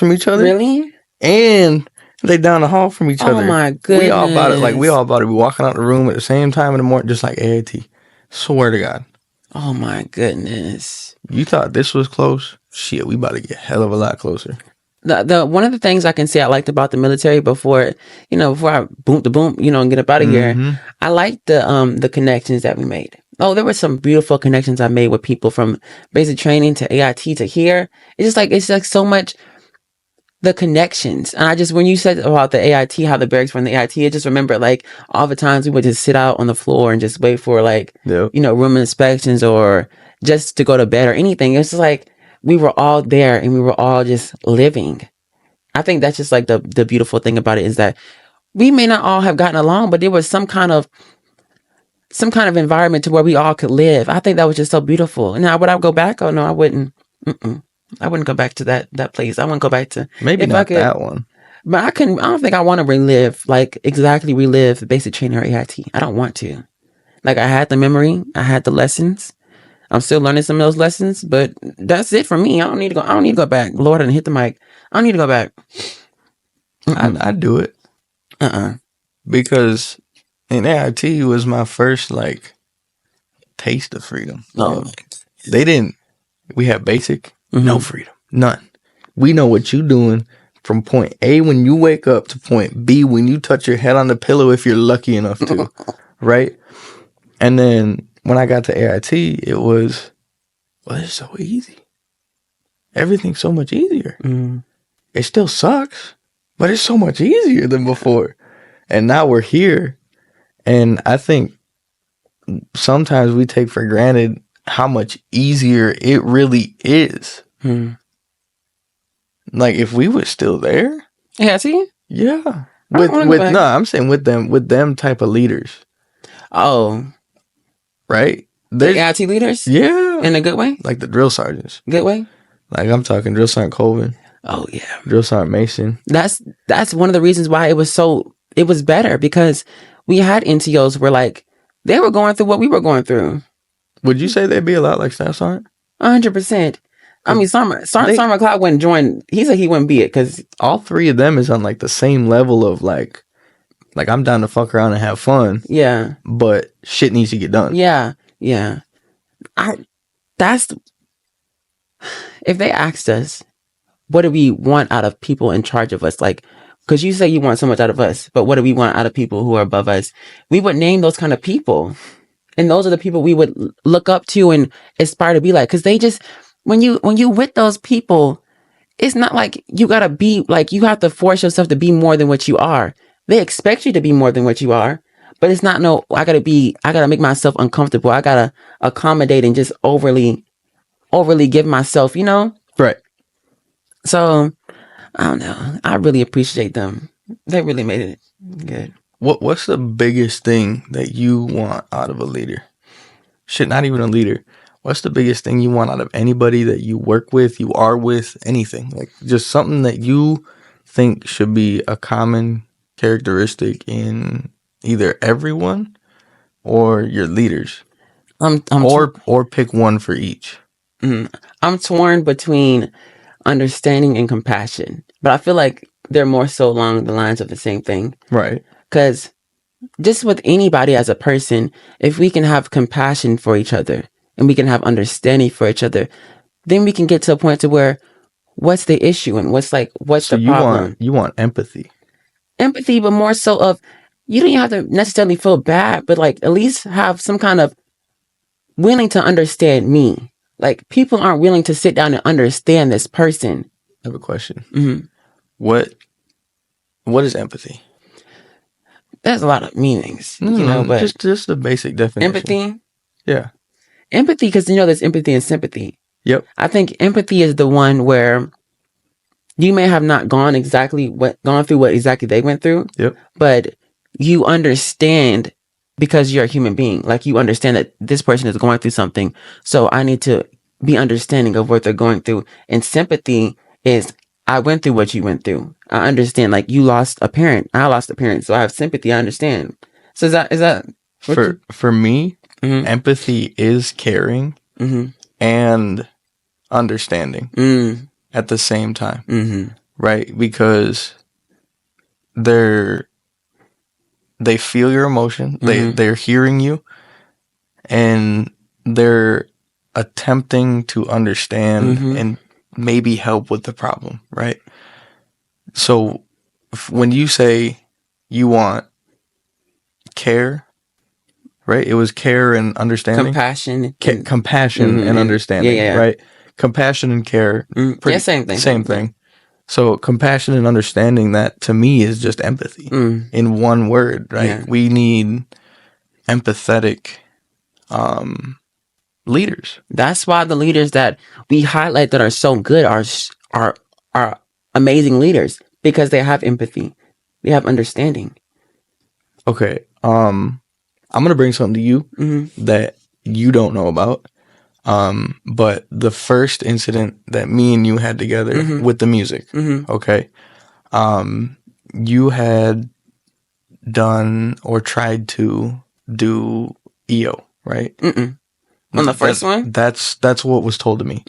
from each other. Really? And they down the hall from each other. Oh my goodness. We all about it. We all about to be walking out the room at the same time in the morning, just like AIT. Swear to God. Oh my goodness. You thought this was close? Shit, we about to get a hell of a lot closer. The one of the things I can say I liked about the military before I boom, and get up out of here, I liked the connections that we made. Oh, there were some beautiful connections I made with people from basic training to AIT to here. It's like so much the connections. And when you said about the AIT, how the barracks were in the AIT, I just remember like all the times we would just sit out on the floor and just wait for room inspections or just to go to bed or anything. It's just like we were all there and we were all just living. I think that's just like the beautiful thing about it is that we may not all have gotten along, but there was some kind of environment to where we all could live. I think that was just so beautiful. Now, would I go back? Oh no, I wouldn't. I wouldn't go back to that place. I wouldn't go back to maybe not that one. But I don't think I want to relive the basic training or AIT. I don't want to. Like I had the memory, I had the lessons. I'm still learning some of those lessons, but that's it for me. I don't need to go back. Lord, I didn't hit the mic. I don't need to go back. I'd do it. Because in AIT was my first taste of freedom. We had basic, no freedom, none. We know what you're doing from point A when you wake up to point B when you touch your head on the pillow if you're lucky enough to, right? And then when I got to AIT, it was, it's so easy. Everything's so much easier. It still sucks, but it's so much easier than before. And now we're here. And I think sometimes we take for granted how much easier it really is. Like if we were still there. AIT? Yeah. I'm saying with them type of leaders. Oh. Right? The AIT leaders? Yeah. In a good way? Like the drill sergeants. Good way? Like I'm talking Drill Sergeant Colvin. Oh yeah. Drill Sergeant Mason. That's one of the reasons why it was better, because we had NTOs where they were going through what we were going through. Would you say they'd be a lot like Staff Sergeant? 100%. I mean, Sergeant McLeod wouldn't join. He said he wouldn't be it because all three of them is on the same level of like I'm down to fuck around and have fun. Yeah. But shit needs to get done. Yeah. Yeah. If they asked us, what do we want out of people in charge of us? Because you say you want so much out of us, but what do we want out of people who are above us? We would name those kind of people. And those are the people we would look up to and aspire to be like. Because they just, when you with those people, it's not like you gotta be, you have to force yourself to be more than what you are. They expect you to be more than what you are. But it's not I gotta make myself uncomfortable. I gotta accommodate and just overly give myself, Right. So, I don't know. I really appreciate them. They really made it good. What's the biggest thing that you want out of a leader? Shit, not even a leader. What's the biggest thing you want out of anybody that you work with, you are with, anything? Just something that you think should be a common characteristic in either everyone or your leaders. Or pick one for each. I'm torn between understanding and compassion, but I feel like they're more so along the lines of the same thing. Right. Because just with anybody as a person, if we can have compassion for each other and we can have understanding for each other, then we can get to a point to where what's the issue and what's the problem. You want empathy. Empathy, but more so of, you don't have to necessarily feel bad, but at least have some kind of willing to understand me. People aren't willing to sit down and understand this person. I have a question. What is empathy? There's a lot of meanings, but just the basic definition. Empathy? Yeah. Empathy, because there's empathy and sympathy. Yep. I think empathy is the one where you may have not gone through what exactly they went through. Yep. But you understand because you're a human being. You understand that this person is going through something, so I need to be understanding of what they're going through. And sympathy is, I went through what you went through. I understand. You lost a parent. I lost a parent, so I have sympathy. I understand. So is that for me? Empathy is caring and understanding at the same time. right? Because they feel your emotion. They're hearing you, and they're attempting to understand and maybe help with the problem, right? So when you say you want care, right? It was care and understanding. Compassion. Compassion and understanding, right? Compassion and care. Same thing. Same thing. So compassion and understanding, that to me is just empathy in one word, right? Yeah. We need empathetic leaders. That's why the leaders that we highlight that are so good are amazing leaders, because they have empathy. They have understanding. Okay. I'm going to bring something to you that you don't know about. But the first incident that me and you had together with the music, okay. You had done or tried to do EO, right? On the first one? That's what was told to me,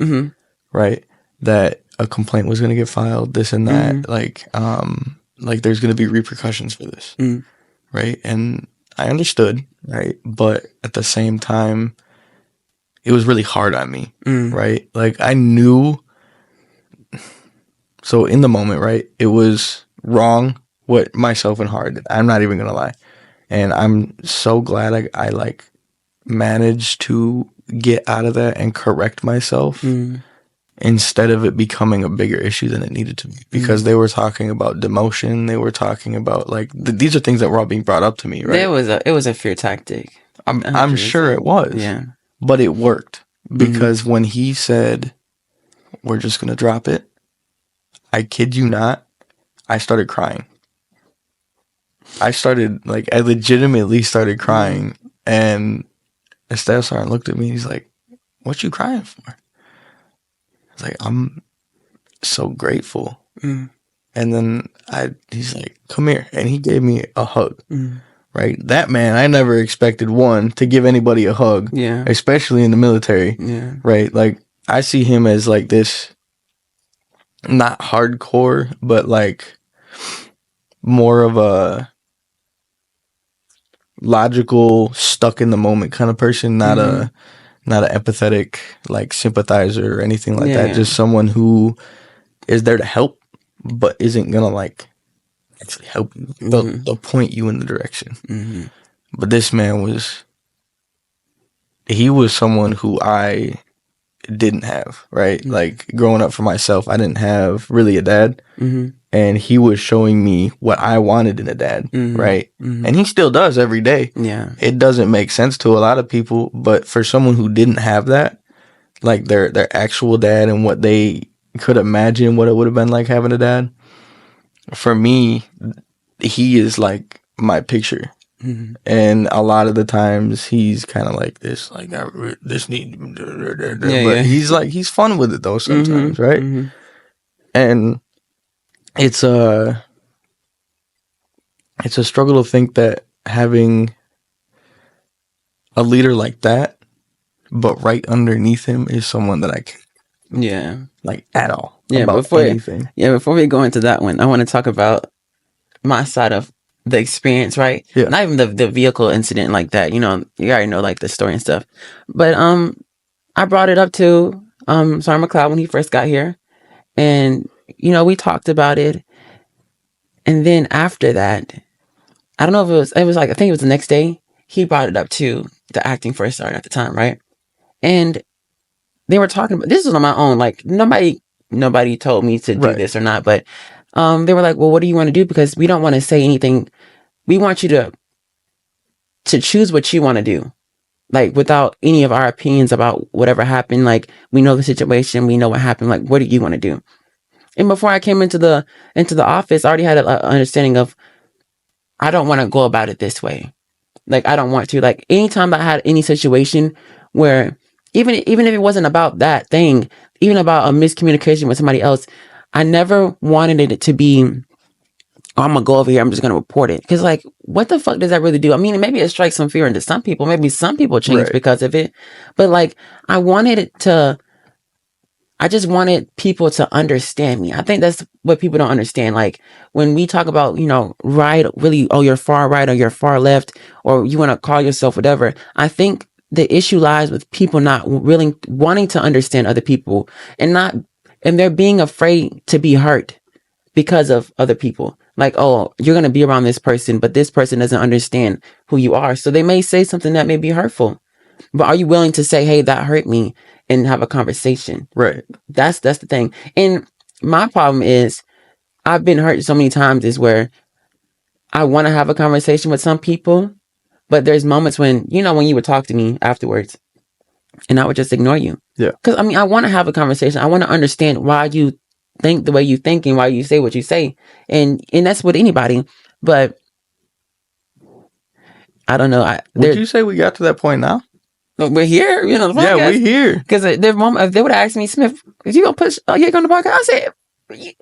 right? That a complaint was going to get filed, this and that, like there's going to be repercussions for this, right? And I understood, right? But at the same time, it was really hard on me, right? Like I knew. So in the moment, right, it was wrong what myself and Hard did. I'm not even going to lie. And I'm so glad I like managed to get out of that and correct myself instead of it becoming a bigger issue than it needed to be. Because they were talking about demotion. They were talking about like, these are things that were all being brought up to me, right? It was a fear tactic. I'm sure it was. Yeah. But it worked. Because when he said, we're just going to drop it, I kid you not, I started crying. I legitimately started crying. And the staff sergeant looked at me and he's like, what you crying for? I was like, I'm so grateful. And then he's like, come here. And he gave me a hug. Right? That man, I never expected one to give anybody a hug. Yeah. Especially in the military. Yeah. Right? Like, I see him as like this, not hardcore, but like more of a logical, stuck in the moment kind of person, not an empathetic like sympathizer or anything like that. Just someone who is there to help, but isn't gonna like actually help you. They'll point you in the direction. But this man was someone who I didn't have, right? Like growing up for myself, I didn't have really a dad. And he was showing me what I wanted in a dad, right? And he still does every day. Yeah. It doesn't make sense to a lot of people, but for someone who didn't have that, like their actual dad and what they could imagine what it would have been like having a dad, for me, he is like my picture. And a lot of the times he's kind of like this, like this need, but he's fun with it though sometimes, right? And it's a struggle to think that having a leader like that, but right underneath him is someone that I can't, like at all, about anything. Before we go into that one, I want to talk about my side of the experience, right? Yeah. Not even the vehicle incident like that. You know, you already know like the story and stuff. But I brought it up to Sergeant McLeod when he first got here, and you know we talked about it. And then after that, I don't know if it was like I think it was the next day he brought it up to the acting first sergeant at the time, right? And they were talking about this was on my own. Like nobody told me to do this or not, but they were like, well, what do you want to do? Because we don't want to say anything. We want you to choose what you want to do. Like without any of our opinions about whatever happened. Like we know the situation. We know what happened. Like, what do you want to do? And before I came into the office, I already had an understanding of, I don't want to go about it this way. Like, I don't want to. Like, anytime I had any situation where, even if it wasn't about that thing, even about a miscommunication with somebody else, I never wanted it to be, oh, I'm going to go over here, I'm just going to report it. Because, like, what the fuck does that really do? I mean, maybe it strikes some fear into some people. Maybe some people change because of it. But, like, I just wanted people to understand me. I think that's what people don't understand. Like when we talk about, right, really, oh, you're far right or you're far left, or you want to call yourself whatever. I think the issue lies with people not really wanting to understand other people and they're being afraid to be hurt because of other people. Like, oh, you're going to be around this person, but this person doesn't understand who you are. So they may say something that may be hurtful, but are you willing to say, hey, that hurt me, and have a conversation? Right. That's the thing. And my problem is I've been hurt so many times is where I want to have a conversation with some people, but there's moments when you would talk to me afterwards and I would just ignore you. Yeah. Because I want to have a conversation. I want to understand why you think the way you think and why you say what you say. And that's with anybody. But I don't know. Would you say we got to that point now? We're here, the podcast. Yeah, we're here. Because if they would have asked me, Smith, is you going to push Jake on the podcast? I said,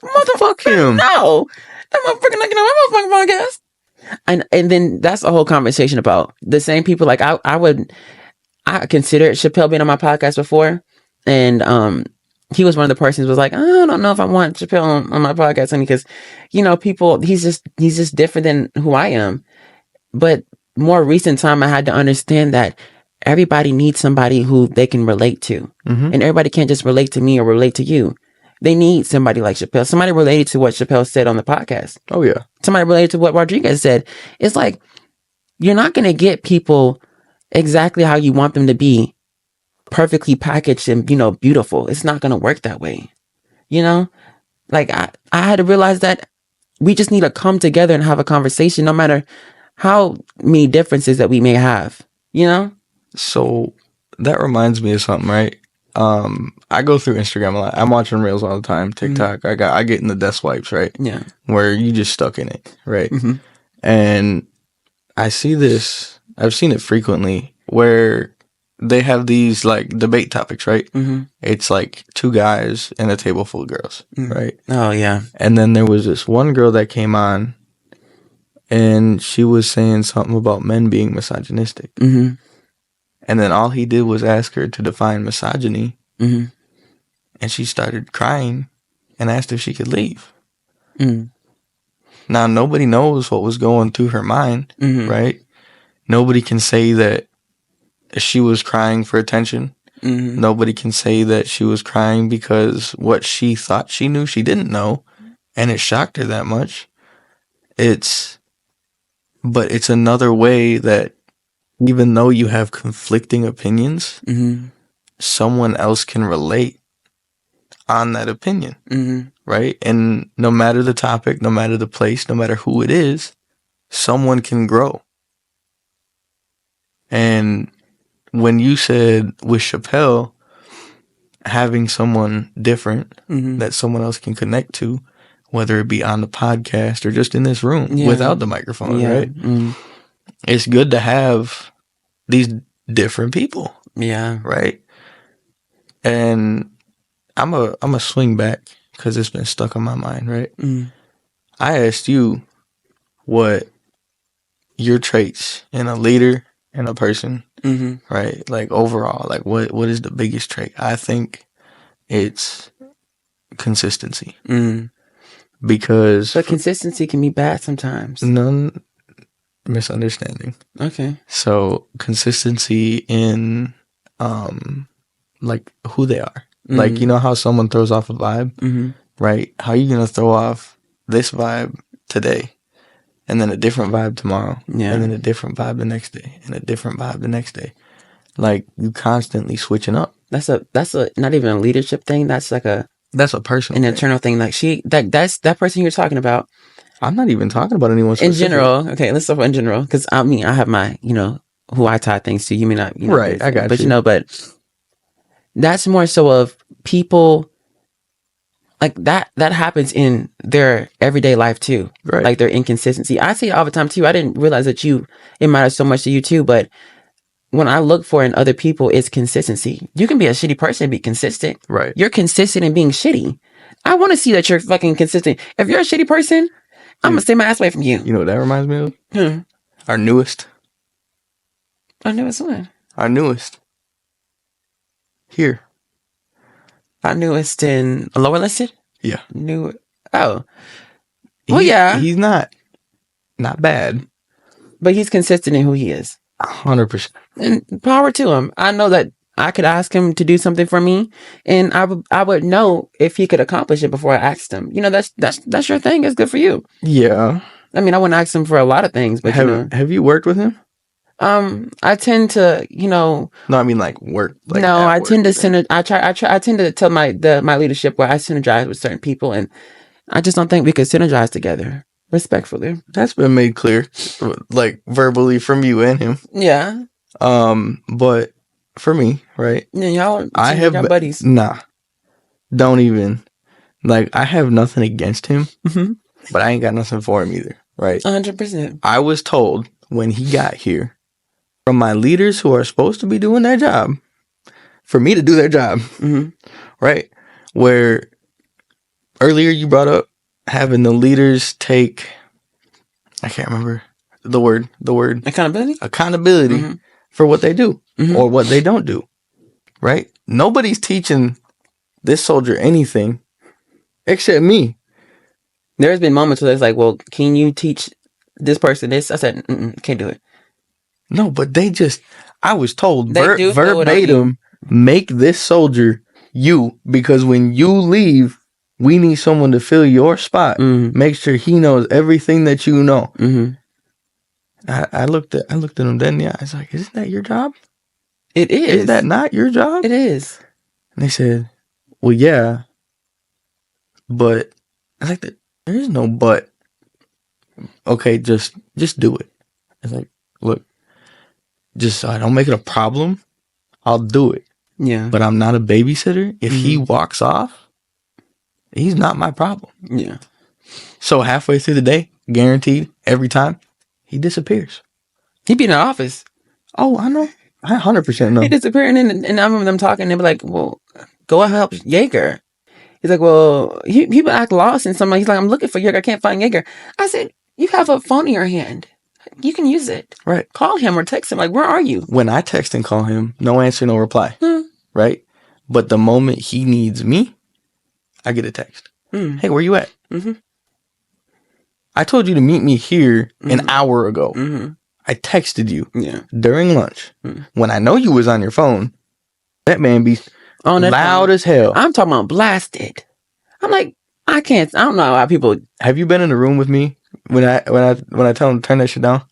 motherfucker, no. That motherfucker not getting on my motherfucking podcast. And then that's a whole conversation about the same people. Like I considered Chappelle being on my podcast before, and he was one of the persons who was like, I don't know if I want Chappelle on my podcast, honey, because people, he's just different than who I am. But more recent time, I had to understand that everybody needs somebody who they can relate to, and everybody can't just relate to me or relate to you. They need somebody like Chappelle, somebody related to what Chappelle said on the podcast. Oh, yeah. Somebody related to what Rodriguez said. It's like, you're not going to get people exactly how you want them to be, perfectly packaged and, beautiful. It's not going to work that way. Like I had to realize that we just need to come together and have a conversation, no matter how many differences that we may have, So that reminds me of something, right? I go through Instagram a lot. I'm watching Reels all the time, TikTok. I get in the death swipes, right? Yeah. Where you just stuck in it, right? Mm-hmm. And I see this, I've seen it frequently, where they have these like debate topics, right? Mm-hmm. It's like two guys and a table full of girls, right? Oh, yeah. And then there was this one girl that came on and she was saying something about men being misogynistic. Mm-hmm. And then all he did was ask her to define misogyny. Mm-hmm. And she started crying and asked if she could leave. Mm-hmm. Now, nobody knows what was going through her mind, right? Nobody can say that she was crying for attention. Mm-hmm. Nobody can say that she was crying because what she thought she knew, she didn't know. And it shocked her that much. But it's another way that even though you have conflicting opinions, someone else can relate on that opinion, right? And no matter the topic, no matter the place, no matter who it is, someone can grow. And when you said with Chappelle, having someone different that someone else can connect to, whether it be on the podcast or just in this room without the microphone, right? It's good to have these different people. Yeah. Right? And I'm a swing back because it's been stuck on my mind, right? I asked you what your traits in a leader and a person, right? Like overall, like what is the biggest trait? I think it's consistency. Because but consistency can be bad sometimes. None misunderstanding. Okay. So consistency in like who they are. Like, you know how someone throws off a vibe, right? How are you going to throw off this vibe today and then a different vibe tomorrow and then a different vibe the next day and a different vibe the next day? Like, you constantly switching up. That's a not even a leadership thing. That's like that's a personal an thing. Internal thing. Like that's that person you're talking about. I'm not even talking about anyone specific. In general. Okay, let's talk about in general. Because I mean, I have my, who I tie things to. You may not, right? I got but you. But that's more so of people like that happens in their everyday life too. Right. Like their inconsistency. I see it all the time too. I didn't realize that it matters so much to you too. But when I look for in other people, it's consistency. You can be a shitty person and be consistent. Right. You're consistent in being shitty. I want to see that you're fucking consistent. If you're a shitty person, I'm going to stay my ass away from you. You know what that reminds me of? Our newest. Our newest one? Our newest. Here. Our newest in lower listed? Yeah. Oh, well, yeah. He's not bad. But he's consistent in who he is. 100%. And power to him. I know that I could ask him to do something for me, and I would know if he could accomplish it before I asked him. You know, that's your thing. It's good for you. Yeah. I mean, I wouldn't ask him for a lot of things, but have you worked with him? I tend to, No, I mean like work. Like no, I tend to I tend to tell my leadership where I synergize with certain people, and I just don't think we could synergize together. Respectfully. That's been made clear, like verbally from you and him. Yeah. But for me, right? Yeah, y'all buddies. Nah. Don't even. Like, I have nothing against him, but I ain't got nothing for him either, right? 100%. I was told when he got here from my leaders who are supposed to be doing their job for me to do their job, right? Where earlier you brought up having the leaders take, I can't remember the word. Accountability for what they do or what they don't do, right? Nobody's teaching this soldier anything except me. There's been moments where it's like, well, can you teach this person this? I said, can't do it. No, but I was told verbatim, make this soldier you, because when you leave, we need someone to fill your spot. Make sure he knows everything that you know. I looked at him then. Yeah, I was like, "Isn't that your job? It is. Is that not your job? It is." And they said, "Well, yeah, but I was like, there is no but. Okay, just do it." I was like, "Look, just so I don't make it a problem, I'll do it. Yeah, but I'm not a babysitter. If he walks off, he's not my problem." Yeah. So halfway through the day, guaranteed, every time, he disappears. He be in the office. Oh, I know. I 100% know. He disappeared, and I remember them talking. They be like, "Well, go and help Jaeger." He's like, "Well, people act lost and something." He's like, "I'm looking for Jaeger. I can't find Jaeger." I said, "You have a phone in your hand. You can use it. Right. Call him or text him. Like, where are you?" When I text and call him, no answer, no reply. Right? But the moment he needs me, I get a text. Hey, where you at? I told you to meet me here an hour ago. I texted you during lunch. When I know you was on your phone, that man be loud as hell. I'm talking about blasted. I'm like, I don't know how people. Have you been in the room with me when I tell him to turn that shit down?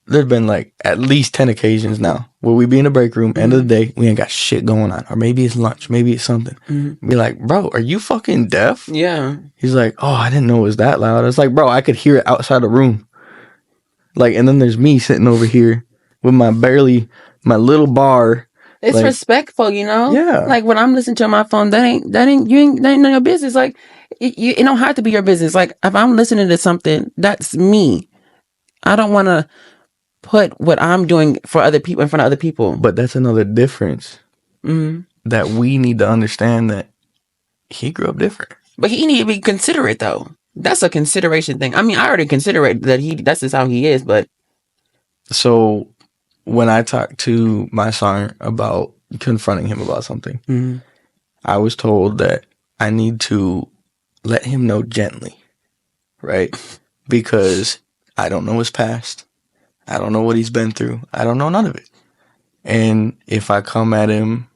There's been like at least 10 occasions now where we be in the break room, end of the day, we ain't got shit going on. Or maybe it's lunch, maybe it's something. Be like, "Bro, are you fucking deaf?" Yeah. He's like, "Oh, I didn't know it was that loud." It's like, bro, I could hear it outside the room. Like, and then there's me sitting over here with my little bar. It's like, respectful, Yeah. Like when I'm listening to my phone, that ain't none of your business. Like it don't have to be your business. Like if I'm listening to something, that's me. I don't want to put what I'm doing for other people in front of other people. But that's another difference that we need to understand, that he grew up different. But he need to be considerate, though. That's a consideration thing. I mean, I already consider it that that's just how he is, but. So when I talked to my son about confronting him about something, I was told that I need to let him know gently, right? Because I don't know his past. I don't know what he's been through. I don't know none of it. And if I come at him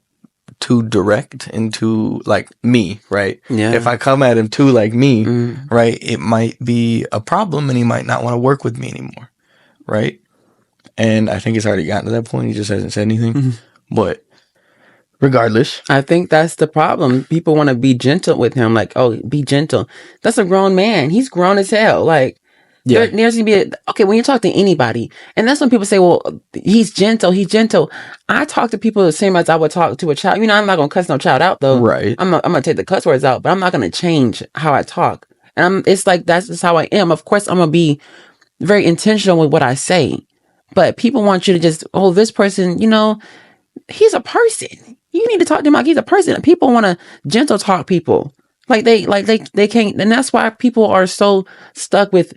too direct and too like me, right? Yeah. If I come at him too like me, right, it might be a problem and he might not want to work with me anymore, right? And I think it's already gotten to that point. He just hasn't said anything. But regardless. I think that's the problem. People want to be gentle with him. Like, oh, be gentle. That's a grown man. He's grown as hell. Like, there's going to be okay, when you talk to anybody, and that's when people say, well, he's gentle. I talk to people the same as I would talk to a child. I'm not going to cuss no child out, though. Right. I'm going to take the cuss words out, but I'm not going to change how I talk. And it's like, that's just how I am. Of course, I'm going to be very intentional with what I say. But people want you to just, oh, this person, he's a person. You need to talk to him like he's a person. People want to gentle talk people. Like they can't. And that's why people are so stuck with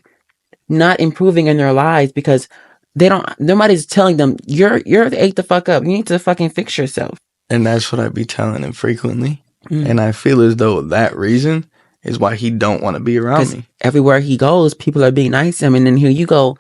not improving in their lives, because nobody's telling them, you're ate the fuck up. You need to fucking fix yourself. And that's what I be telling him frequently. And I feel as though that reason is why he don't want to be around me. Everywhere he goes, people are being nice to him, and then here you go,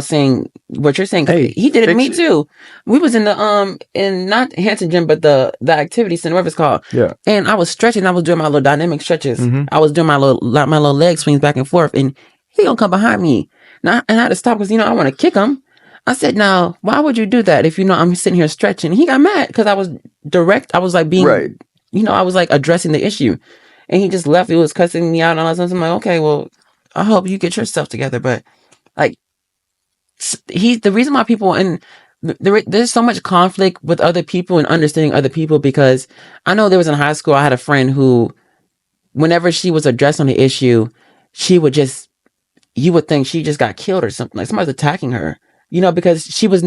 saying what you're saying. Hey, he did it to me too. We was in the in not Hanson gym, but the activity center, whatever it's called. Yeah. And I was stretching. I was doing my little dynamic stretches. I was doing my little leg swings back and forth, and he gonna come behind me. Now, and I had to stop because I want to kick him. I said, "Now, why would you do that if I'm sitting here stretching?" He got mad because I was direct. I was like being, right. I was like addressing the issue, and he just left. He was cussing me out and all that stuff. I'm like, okay, well, I hope you get yourself together. But like, the reason why people there's so much conflict with other people and understanding other people, because I know there was in high school, I had a friend who, whenever she was addressed on the issue, she would just, you would think she just got killed or something, like somebody's attacking her, because she was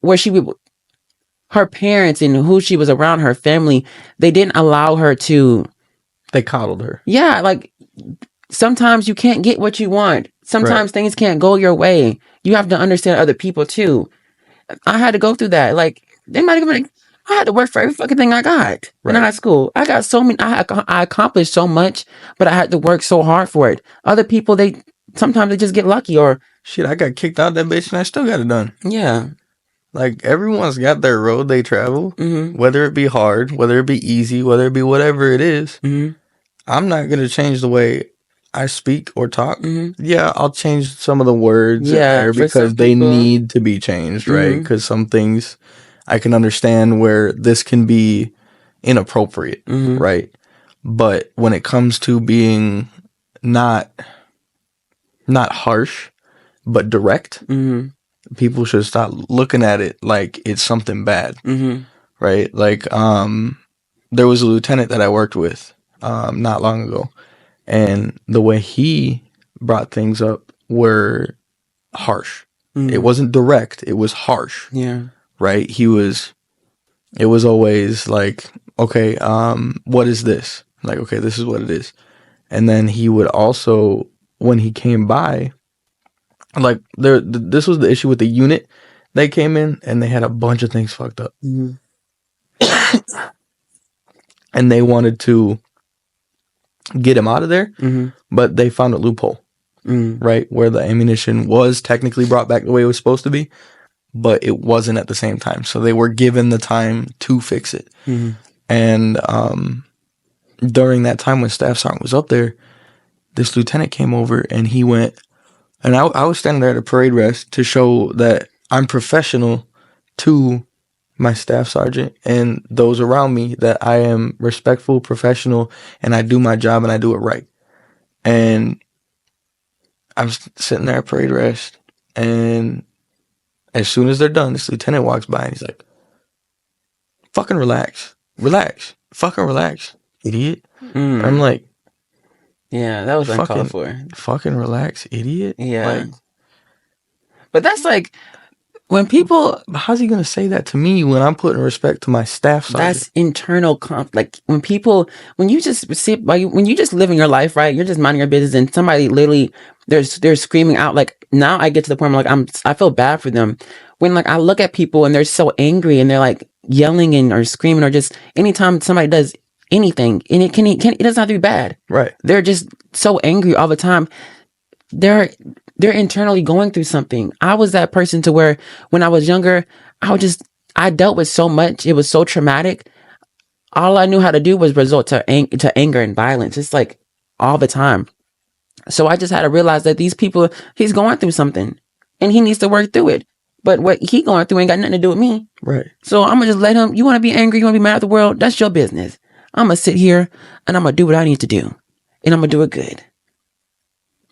where she would, her parents and who she was around, her family, they didn't allow her to. They coddled her. Yeah, like sometimes you can't get what you want. Sometimes things can't go your way. You have to understand other people too. I had to go through that. Like, they might even, I had to work for every fucking thing I got in high school. I got so many, I accomplished so much, but I had to work so hard for it. Other people, sometimes they just get lucky or. Shit, I got kicked out that bitch and I still got it done. Yeah. Like, everyone's got their road they travel, whether it be hard, whether it be easy, whether it be whatever it is. I'm not going to change the way I speak or talk. Yeah, I'll change some of the words there because they need to be changed, right? Because some things I can understand where this can be inappropriate, right? But when it comes to being not harsh, but direct, people should stop looking at it like it's something bad, right? Like, there was a lieutenant that I worked with not long ago, and the way he brought things up were harsh. It wasn't direct, it was harsh. Yeah. Right? It was always like, okay, what is this? Like, okay, this is what it is. And then he would also, when he came by, like, this was the issue with the unit. They came in and they had a bunch of things fucked up. And they wanted to get him out of there, but they found a loophole, right? Where the ammunition was technically brought back the way it was supposed to be, but it wasn't at the same time. So they were given the time to fix it. And during that time when Staff Sergeant was up there, this lieutenant came over and he went, and I was standing there at a parade rest to show that I'm professional to my staff sergeant and those around me, that I am respectful, professional, and I do my job and I do it right. And I'm sitting there at parade rest, and as soon as they're done, this lieutenant walks by and he's like, fucking relax, fucking relax, idiot. I'm like, yeah, that was uncalled for. Fucking relax, idiot. Yeah. Like, but that's like, when people, how's he gonna say that to me when I'm putting respect to my staff sergeant? That's internal like when you just sit, like when you just living your life, right? You're just minding your business, and somebody literally they're screaming out. Like, now I get to the point where like I feel bad for them when like I look at people and they're so angry and they're like yelling or screaming, or just anytime somebody does anything, and it doesn't have to be bad, right? They're just so angry all the time. They're internally going through something. I was that person to where when I was younger, I dealt with so much. It was so traumatic. All I knew how to do was resort to anger and violence. It's like all the time. So I just had to realize that these people, he's going through something and he needs to work through it. But what he going through ain't got nothing to do with me. Right. So I'm going to just let him, you want to be angry, you want to be mad at the world, that's your business. I'm going to sit here and I'm going to do what I need to do. And I'm going to do it good.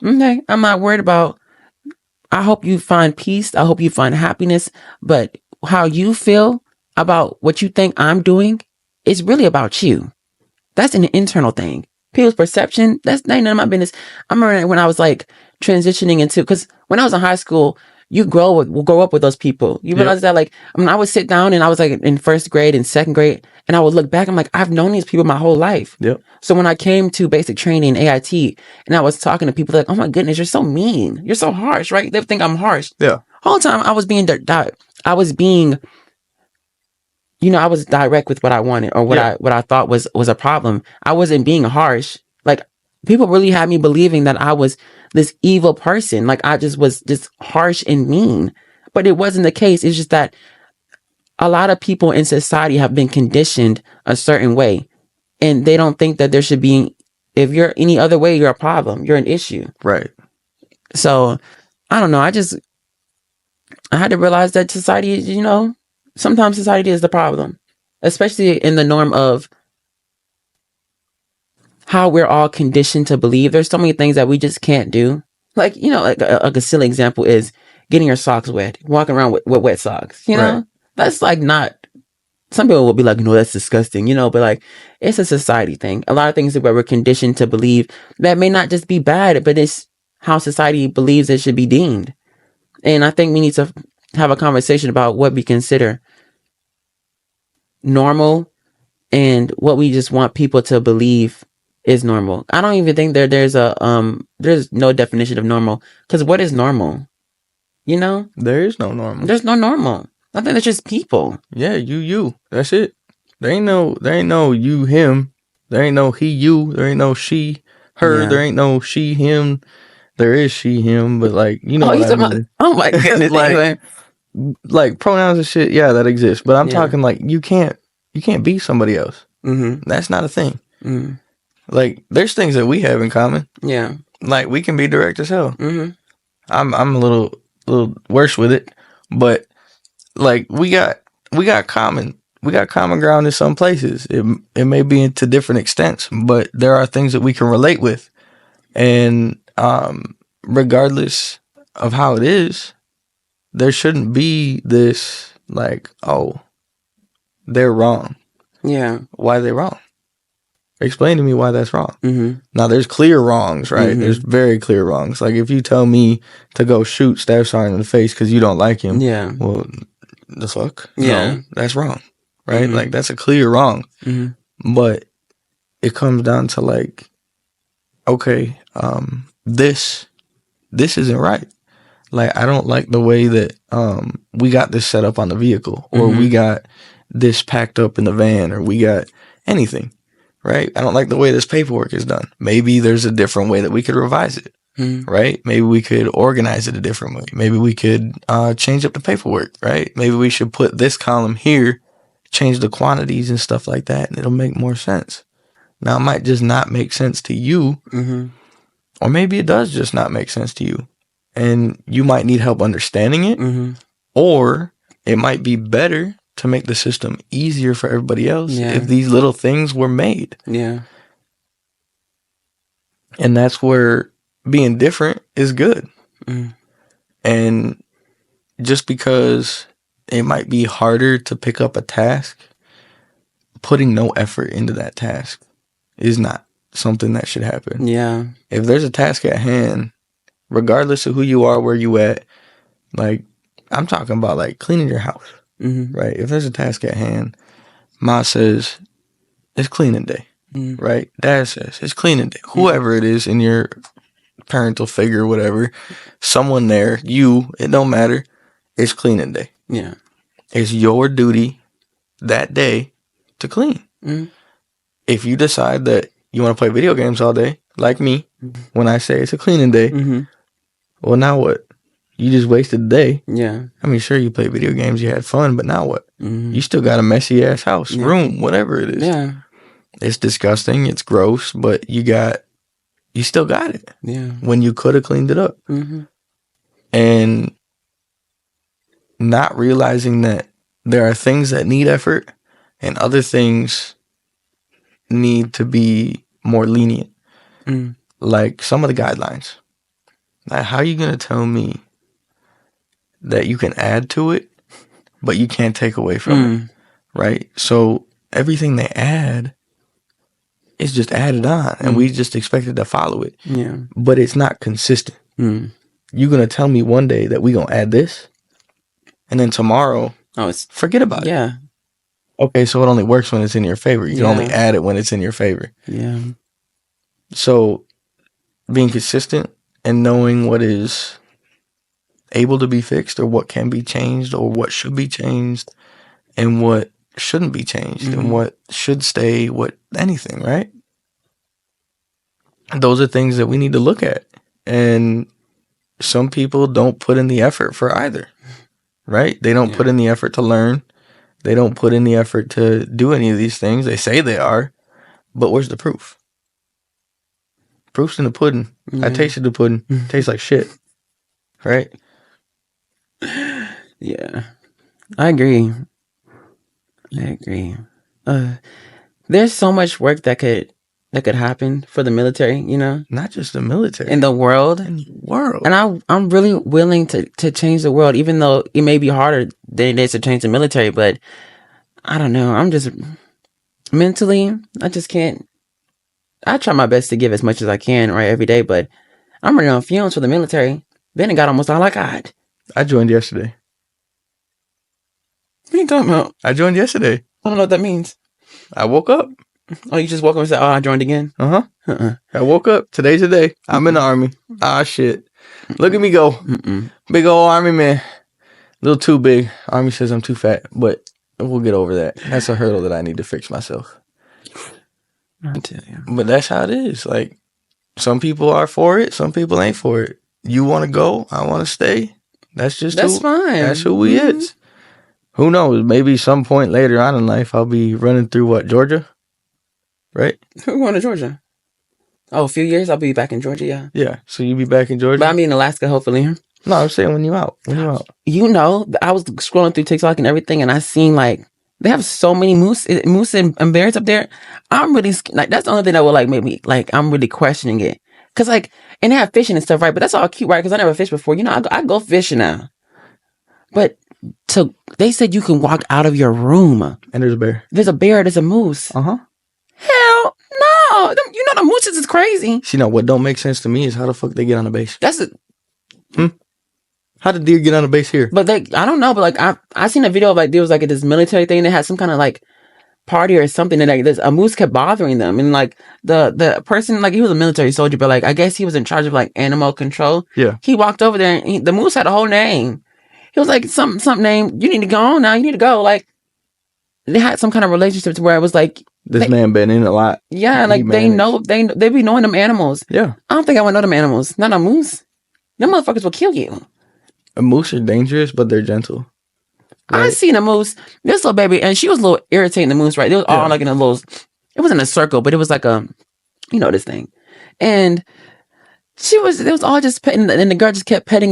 Okay, I'm not worried about, I hope you find peace. I hope you find happiness. But how you feel about what you think I'm doing is really about you. That's an internal thing. People's perception, that ain't none of my business. I remember when I was like transitioning into, because when I was in high school, you grow up with those people. You realize that, like, I mean, I would sit down and I was like in first grade and second grade, and I would look back. I'm like, I've known these people my whole life. Yep. So when I came to basic training, AIT, and I was talking to people like, oh my goodness, you're so mean. You're so harsh, right? They think I'm harsh. Yeah. Whole time I was being, I was direct with what I wanted or what I thought was a problem. I wasn't being harsh. Like, people really had me believing that I was this evil person. Like, I just was just harsh and mean. But it wasn't the case. It's just that a lot of people in society have been conditioned a certain way. And they don't think that there should be, if you're any other way, you're a problem. You're an issue. Right. So, I don't know. I had to realize that society, you know, sometimes society is the problem. Especially in the norm of how we're all conditioned to believe. There's so many things that we just can't do. Like, you know, like a silly example is getting your socks wet, walking around with wet socks, you know? Right. That's like not, some people will be like, no, that's disgusting, you know, but like, it's a society thing. A lot of things where we're conditioned to believe that may not just be bad, but it's how society believes it should be deemed. And I think we need to have a conversation about what we consider normal and what we just want people to believe is normal. I don't even think there's no definition of normal, because what is normal? You know? There is no normal. There's no normal. I think it's just people. Yeah, you. That's it. There ain't no you, him. There ain't no he, you. There ain't no she, her. Yeah. There ain't no she, him. There is she, him, but like, you know what I mean. Oh my goodness. Like, anyway. Like pronouns and shit, yeah, that exists. But I'm talking like you can't be somebody else. Mm-hmm. That's not a thing. Mm-hmm. Like, there's things that we have in common. Yeah. Like, we can be direct as hell. Mm-hmm. I'm a little worse with it, but like we got common ground in some places. It may be to different extents, but there are things that we can relate with, and regardless of how it is, there shouldn't be this like, oh, they're wrong. Yeah. Why are they wrong? Explain to me why that's wrong. Mm-hmm. Now, there's clear wrongs, right? Mm-hmm. There's very clear wrongs. Like, if you tell me to go shoot Staff Sergeant in the face because you don't like him, yeah, well, the fuck? Yeah. No, that's wrong, right? Mm-hmm. Like, that's a clear wrong. Mm-hmm. But it comes down to, like, okay, this isn't right. Like, I don't like the way that we got this set up on the vehicle, or Mm-hmm. we got this packed up in the van, or we got anything, right? I don't like the way this paperwork is done. Maybe there's a different way that we could revise it, Mm-hmm. right? Maybe we could organize it a different way. Maybe we could change up the paperwork, right? Maybe we should put this column here, change the quantities and stuff like that, and it'll make more sense. Now, it might just not make sense to you, Mm-hmm. or maybe it does just not make sense to you. And you might need help understanding it, Mm-hmm. or it might be better to make the system easier for everybody else if these little things were made. Yeah. And that's where being different is good. Mm-hmm. And just because it might be harder to pick up a task, putting no effort into that task is not something that should happen. Yeah. If there's a task at hand, regardless of who you are, where you at, like, I'm talking about like cleaning your house, Mm-hmm. right? If there's a task at hand, Ma says it's cleaning day, Mm-hmm. right? Dad says it's cleaning day. Whoever it is in your parental figure, whatever, someone there, you, it don't matter. It's cleaning day. Yeah. It's your duty that day to clean. Mm-hmm. If you decide that you want to play video games all day, like me, when I say it's a cleaning day, Mm-hmm. well, now what? You just wasted the day. Yeah. I mean, sure, you played video games, you had fun, but now what? Mm-hmm. You still got a messy ass house, room, whatever it is. Yeah. It's disgusting, it's gross, but you still got it. Yeah. When you could have cleaned it up. Mm-hmm. And not realizing that there are things that need effort and other things need to be more lenient. Mm. Like some of the guidelines. Like, how are you going to tell me that you can add to it, but you can't take away from it, right? So everything they add is just added on, and we just expected to follow it. Yeah. But it's not consistent. Mm. You're going to tell me one day that we're going to add this, and then tomorrow, forget about it. Yeah. Okay, so it only works when it's in your favor. You can only add it when it's in your favor. Yeah. So being consistent and knowing what is able to be fixed, or what can be changed, or what should be changed, and what shouldn't be changed, and what should stay, what anything, right? those are things that we need to look at. And some people don't put in the effort for either, right? They don't put in the effort to learn. They don't put in the effort to do any of these things. They say they are, but where's the proof? Proof's in the pudding. I tasted the pudding. Tastes like shit, right? Yeah, I agree. There's so much work that could happen for the military, you know? Not just the military. In the world. And I'm really willing to change the world, even though it may be harder than it is to change the military. But I don't know. I'm just mentally, I just can't. I try my best to give as much as I can, right, every day. But I'm running on fumes for the military. Then it got almost all I got. I joined yesterday. What are you talking about? I joined yesterday. I don't know what that means. I woke up. Oh, you just woke up and said, "Oh, I joined again." I woke up. Today's the day. I'm in the army. Ah, shit. Look at me go. Big old army man. A little too big. Army says I'm too fat, but we'll get over that. That's a hurdle that I need to fix myself. I tell you. But that's how it is. Like, some people are for it. Some people ain't for it. You want to go. I want to stay. That's fine. That's who we is. Who knows? Maybe some point later on in life, I'll be running through Georgia? Right? We're going to Georgia. Oh, a few years, I'll be back in Georgia, yeah. Yeah, so you be back in Georgia? But I'll be in Alaska, hopefully. No, I'm saying when you out. You know, I was scrolling through TikTok and everything, and I seen, like, they have so many moose and bears up there. I'm really, like, that's the only thing that will, like, make me, like, I'm really questioning it. Because, like, and they have fishing and stuff, right? But that's all cute, right? Because I never fished before. You know, I go fishing now. But they said you can walk out of your room. And there's a bear. There's a bear, there's a moose. Hell no. You know the mooses is crazy. See, now what don't make sense to me is how the fuck they get on the base. That's it. How did deer get on the base here? But I don't know, but like I seen a video of like there was like this military thing that had some kind of like party or something, and like a moose kept bothering them, and like the person, like, he was a military soldier, but like I guess he was in charge of like animal control. Yeah. He walked over there and the moose had a whole name. He was like some name. You need to go on now. You need to go. Like, they had some kind of relationship to where it was like this man been in a lot. Yeah, like they be knowing them animals. Yeah. I don't think I would know them animals. Not a moose. Them motherfuckers will kill you. A moose are dangerous, but they're gentle. Right? I seen a moose. This little baby, and she was a little irritating, the moose, right? They was all like in a little, it wasn't a circle, but it was like this thing. And it was all just petting, and the girl just kept petting,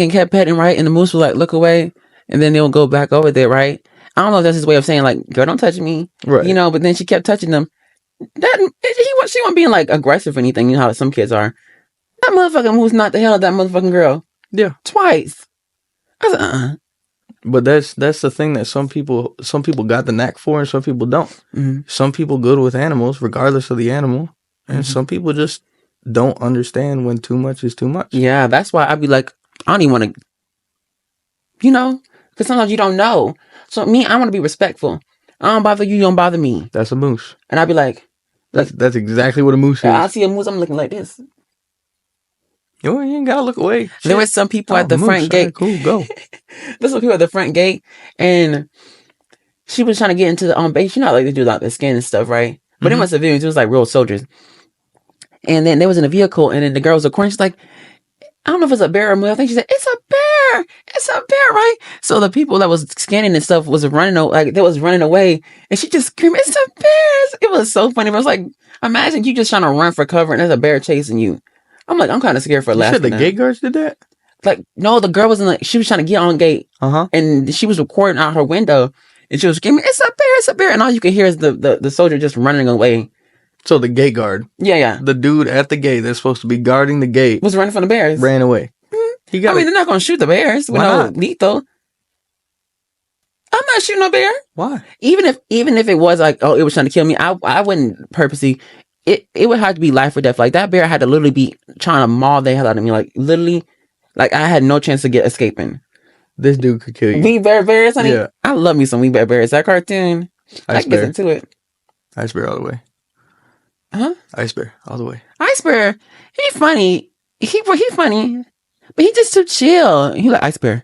right? And the moose would like look away, and then they'll go back over there, right? I don't know if that's his way of saying like, girl, don't touch me. Right. You know, but then she kept touching them. She wasn't being like aggressive or anything, you know how some kids are. That motherfucking moose knocked the hell out of that motherfucking girl. Yeah. Twice. I was like, But that's the thing that some people got the knack for and some people don't. Mm-hmm. Some people good with animals regardless of the animal, and some people just don't understand when too much is too much. Yeah, that's why I'd be like, I don't even want to, you know, because sometimes you don't know. So me, I want to be respectful. I don't bother you, you don't bother me. That's a moose. And I'd be like, that's exactly what a moose is. I see a moose, I'm looking like this. You ain't gotta look away. Shit. There was some people at the front gate. Right, cool, go. There's some people at the front gate, and she was trying to get into the base. You know, like they do like the skin and stuff, right? But it must have been, it was like real soldiers. And then they was in a vehicle, and then the girl was recording. She's like, I don't know if it's a bear or a moose. I think she said, it's a bear. It's a bear, right? So the people that was scanning and stuff was running, like they was running away, and she just screamed, it's a bear. It was so funny. But I was like, imagine you just trying to run for cover, and there's a bear chasing you. I'm like, I'm kind of scared for laughing. You said the gate guards did that? Like, no, the girl wasn't like, she was trying to get on gate. And she was recording out her window, and she was screaming, it's a bear, it's a bear. And all you could hear is the soldier just running away. So the gate guard. Yeah. The dude at the gate that's supposed to be guarding the gate was running from the bears. Ran away. They're not going to shoot the bears with no lethal. I'm not shooting no bear. Why? Even if it was like, oh, it was trying to kill me, I wouldn't purposely. It would have to be life or death. Like, that bear had to literally be trying to maul the hell out of me. Like, literally, like, I had no chance to get escaping. This dude could kill you. We Bear Bears, honey. Yeah. I love me some We Bear Bears. That cartoon. Ice I Bear. get into it. Ice Bear all the way. Huh? Ice Bear all the way. Ice Bear. He funny. He funny. But he just too chill. He like Ice Bear.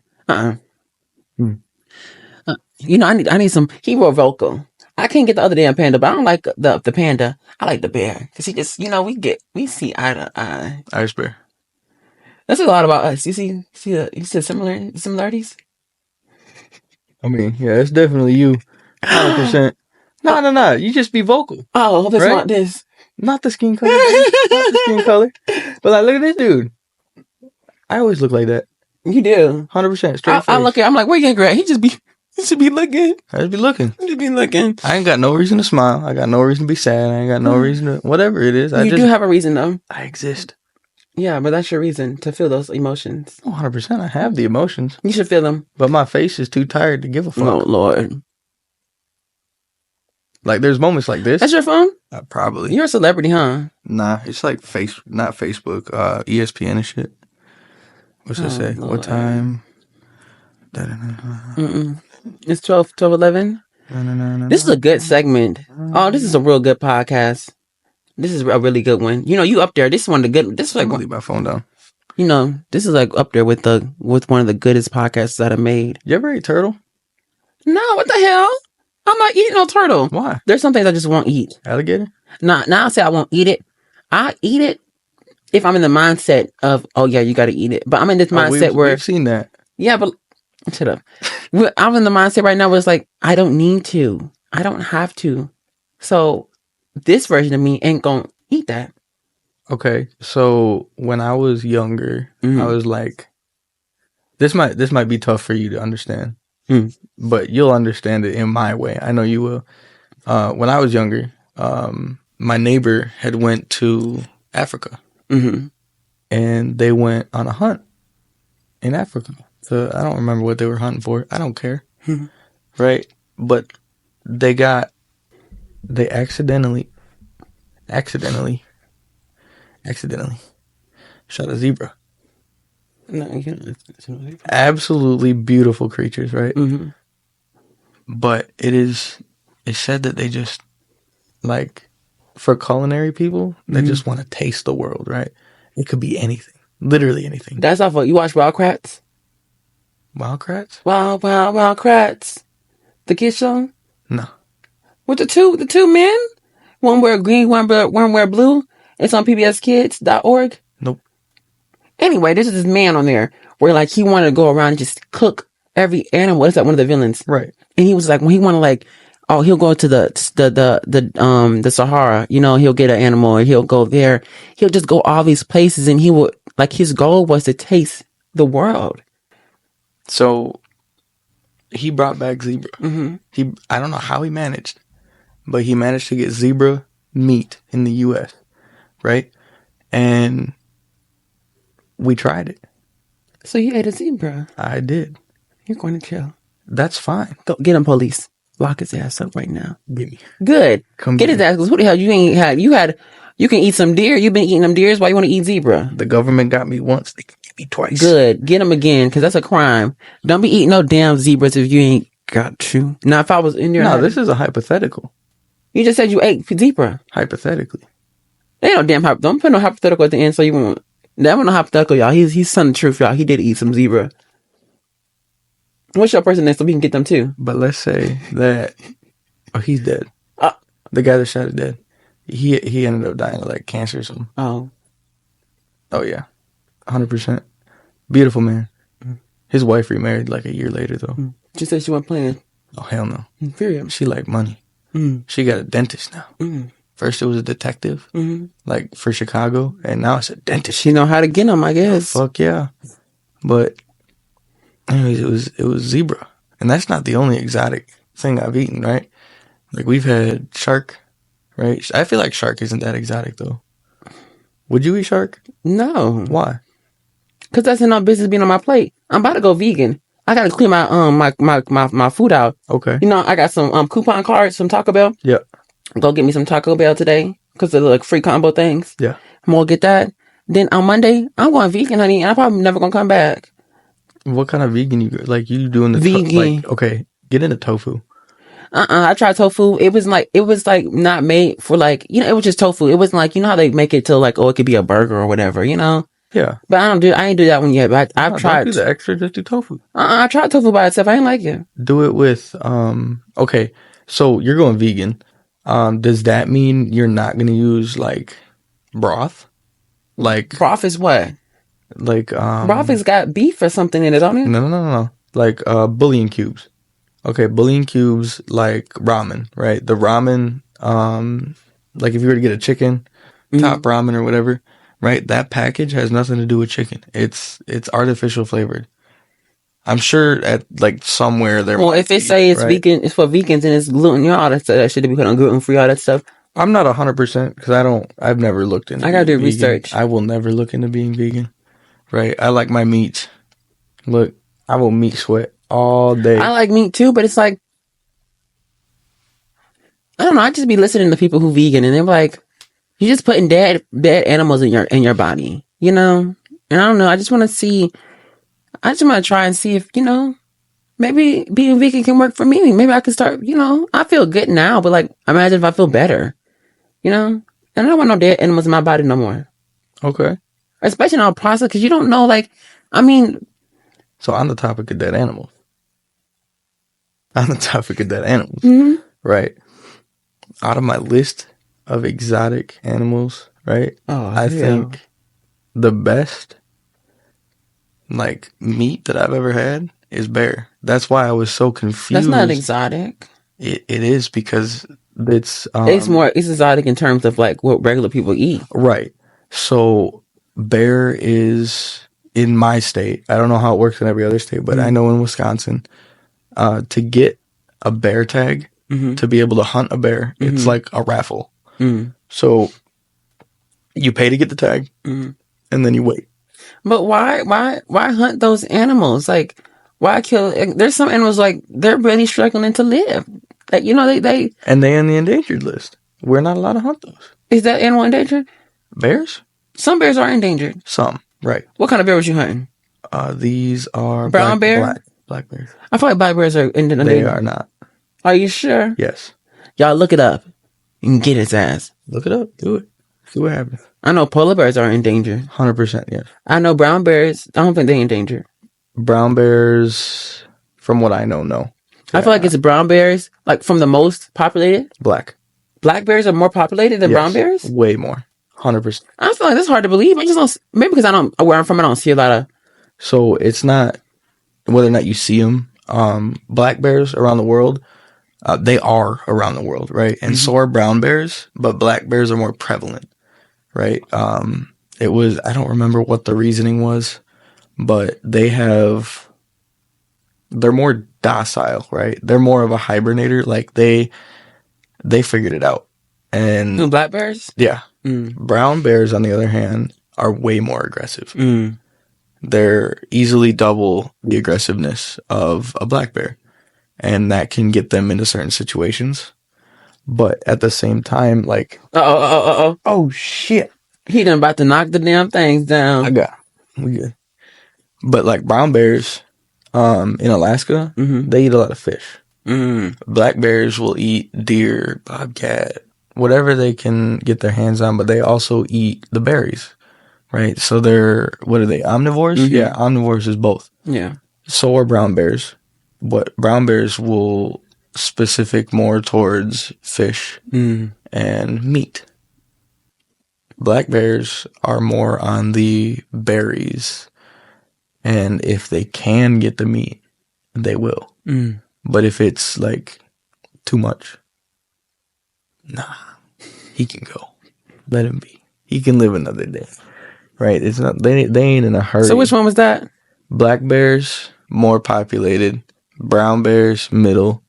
You know, I need some. He wrote vocal. I can't get the other damn panda, but I don't like the panda. I like the bear because he just, we see eye to eye. Ice bear. That's a lot about us. You see similarities. I mean, yeah, it's definitely you. 100%. No. You just be vocal. Oh, that's right? not this. Not the skin color. Not the skin color. But like, look at this dude. I always look like that. You do. 100%. Straight face. I look at. I'm like, where you getting Greg? He should be looking. I just be looking. He should be looking. I ain't got no reason to smile. I got no reason to be sad. I ain't got no reason to whatever it is. You do have a reason though. I exist. Yeah, but that's your reason to feel those emotions. 100%. I have the emotions. You should feel them. But my face is too tired to give a fuck. Oh, Lord. Like, there's moments like this. That's your phone? Probably. You're a celebrity, huh? Nah, it's like not Facebook, ESPN and shit. What's it say? Lord. What time? It's 11. This is a good segment. Oh, this is a real good podcast. This is a really good one. You up there. This is one of the good. This is like, I'm gonna leave my phone down. This is like up there with one of the goodest podcasts that I made. You ever ate turtle? No, what the hell? I'm not eating no turtle. Why? There's some things I just won't eat. Alligator? Now I'll say I won't eat it. I eat it if I'm in the mindset of, oh yeah, you got to eat it. But I'm in this mindset where we've seen that. Yeah, but shut up. I'm in the mindset right now where it's like, I don't need to. I don't have to. So this version of me ain't gonna eat that. Okay, so when I was younger, I was like, this might be tough for you to understand, but you'll understand it in my way. I know you will. When I was younger, my neighbor had went to Africa, and they went on a hunt in Africa. So I don't remember what they were hunting for. I don't care, right? But they accidentally shot a zebra. No, absolutely beautiful creatures, right? But it's said that they just, like, for culinary people, they just want to taste the world, right? It could be anything, literally anything. That's awful. You watch Wild Kratts? Wild Kratts? Wild Kratts. The kid show? No. With the two men? One wear green, one wear blue. It's on pbskids.org. Nope. Anyway, there's this man on there where, like, he wanted to go around and just cook every animal. It's like one of the villains. Right. And he was like, when he wanted, like, he'll go to the Sahara, he'll get an animal or he'll go there. He'll just go all these places and he would, like, his goal was to taste the world. So he brought back zebra. I don't know how he managed, but he managed to get zebra meat in the U.S., right? And we tried it. So you ate a zebra? I did. You're going to jail. That's fine. Go get him, police. Lock his ass up right now. Get me. Good. Come get his ass. What the hell? You can eat some deer. You've been eating them deers. Why you want to eat zebra? The government got me once. They can get me twice. Good. Get him again, because that's a crime. Don't be eating no damn zebras if you ain't got to. Now, if I was in your No, this is a hypothetical. You just said you ate zebra. Hypothetically. There ain't no damn don't put no hypothetical at the end so you won't. That was no hypothetical, y'all. He's telling the truth, y'all. He did eat some zebra. What's your person next so we can get them too? But let's say that he's dead. The guy that shot it dead. He ended up dying of like cancer or something. Oh yeah. 100%. Beautiful man. His wife remarried like a year later though. She said she wasn't playing. Oh hell no. Period. She like money. She got a dentist now. First it was a detective, like for Chicago, and now it's a dentist. She know how to get them, I guess. Fuck yeah. But anyways, it was zebra, and that's not the only exotic thing I've eaten, right? Like we've had shark, right? I feel like shark isn't that exotic though. Would you eat shark? No. Why? Because that's in our business being on my plate. I'm about to go vegan. I gotta clear my food out. Okay. I got some coupon cards from Taco Bell. Yeah. Go get me some Taco Bell today because they're like free combo things. Yeah. I'm gonna get that. Then on Monday, I'm going vegan, honey, and I'm probably never gonna come back. What kind of vegan you doing the vegan? Okay, get into tofu. I tried tofu. It was like not made for like it was just tofu. It wasn't like how they make it till like it could be a burger or whatever. Yeah. But I ain't do that one yet. But I've tried. Don't do the extra. Just do tofu. I tried tofu by itself. I didn't like it. Do it with okay. So you're going vegan. Does that mean you're not going to use like broth? Like Broth is what? Like Broth has got beef or something in it, don't it? No. Like bouillon cubes. Okay, bouillon cubes like ramen, right? The ramen, like if you were to get a chicken, top ramen or whatever, right? That package has nothing to do with chicken. It's artificial flavored. I'm sure at like somewhere there. Well, if they say it's right? vegan, it's for vegans and it's gluten, all that stuff. That should be put on gluten free, all that stuff. I'm not 100% because I've never looked into. I gotta do vegan. research. I will never look into being vegan. Right? I like my meat. Look, I will meat sweat all day. I like meat too, but it's like, I don't know. I just be listening to people who vegan and they're like, you're just putting dead animals in your body, you know? And I don't know. I just want to try and see if, you know, maybe being vegan can work for me. Maybe I could start, you know, I feel good now, but like, imagine if I feel better, you know? And I don't want no dead animals in my body no more. Okay. Especially in our process, because you don't know, like, I mean. So on the topic of dead animals. Right? Out of my list of exotic animals, right? I think the best, like, meat that I've ever had is bear. That's why I was so confused. That's not exotic. It is because it's exotic in terms of like what regular people eat. Right. So bear is in my state. I don't know how it works in every other state, but I know in Wisconsin, to get a bear tag, to be able to hunt a bear, it's like a raffle. So you pay to get the tag, and then you wait. But why hunt those animals? Like, why kill? There's some animals like they're really struggling to live. Like, you know, they and they on the endangered list. We're not allowed to hunt those. Is that animal endangered? Bears? Some bears are endangered. Some, right? What kind of bear was you hunting? These are brown bear, black bears. I feel like black bears are endangered. They are not. Are you sure? Yes. Y'all look it up. You can get his ass. Look it up. Do it. See what happens. I know polar bears are endangered. 100%, yes. I know brown bears. I don't think they're endangered. Brown bears, from what I know, no. I feel like it's brown bears, like from the most populated. Black bears are more populated than brown bears? Way more. 100%. I feel like that's hard to believe. I just don't, maybe because where I'm from, I don't see a lot of. So it's not whether or not you see them. Black bears around the world, they are around the world, right? And so are brown bears, but black bears are more prevalent, right? I don't remember what the reasoning was, but they're more docile, right? They're more of a hibernator. Like they figured it out. And black bears? Yeah. Brown bears, on the other hand, are way more aggressive. They're easily double the aggressiveness of a black bear. And that can get them into certain situations. But at the same time, like... Oh, shit. He done about to knock the damn things down. We good. But like brown bears in Alaska, they eat a lot of fish. Black bears will eat deer, bobcat, whatever they can get their hands on, but they also eat the berries, right? So they're, what are they, omnivores? Yeah, omnivores is both. Yeah. So are brown bears, but brown bears will specific more towards fish and meat. Black bears are more on the berries, and if they can get the meat, they will. But if it's like too much, nah, he can go. Let him be. He can live another day, right? It's not they ain't in a hurry. So which one was that? Black bears, more populated. Brown bears, middle.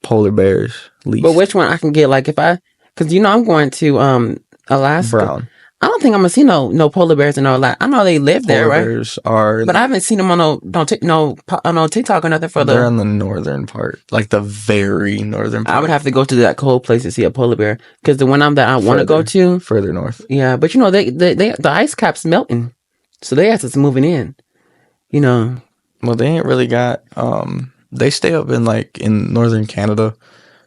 Polar bears, least. But which one I can get? Like if because I'm going to Alaska. Brown. I don't think I'm gonna see no polar bears in Alaska. I know they live there, right? Polar bears are, but I haven't seen them on no TikTok or nothing. They're on the northern part, like the very northern part. I would have to go to that cold place to see a polar bear because the one that I want to go to further north. Yeah, but they the ice cap's melting, so they have to moving in. Well, they ain't really got. They stay up in northern Canada.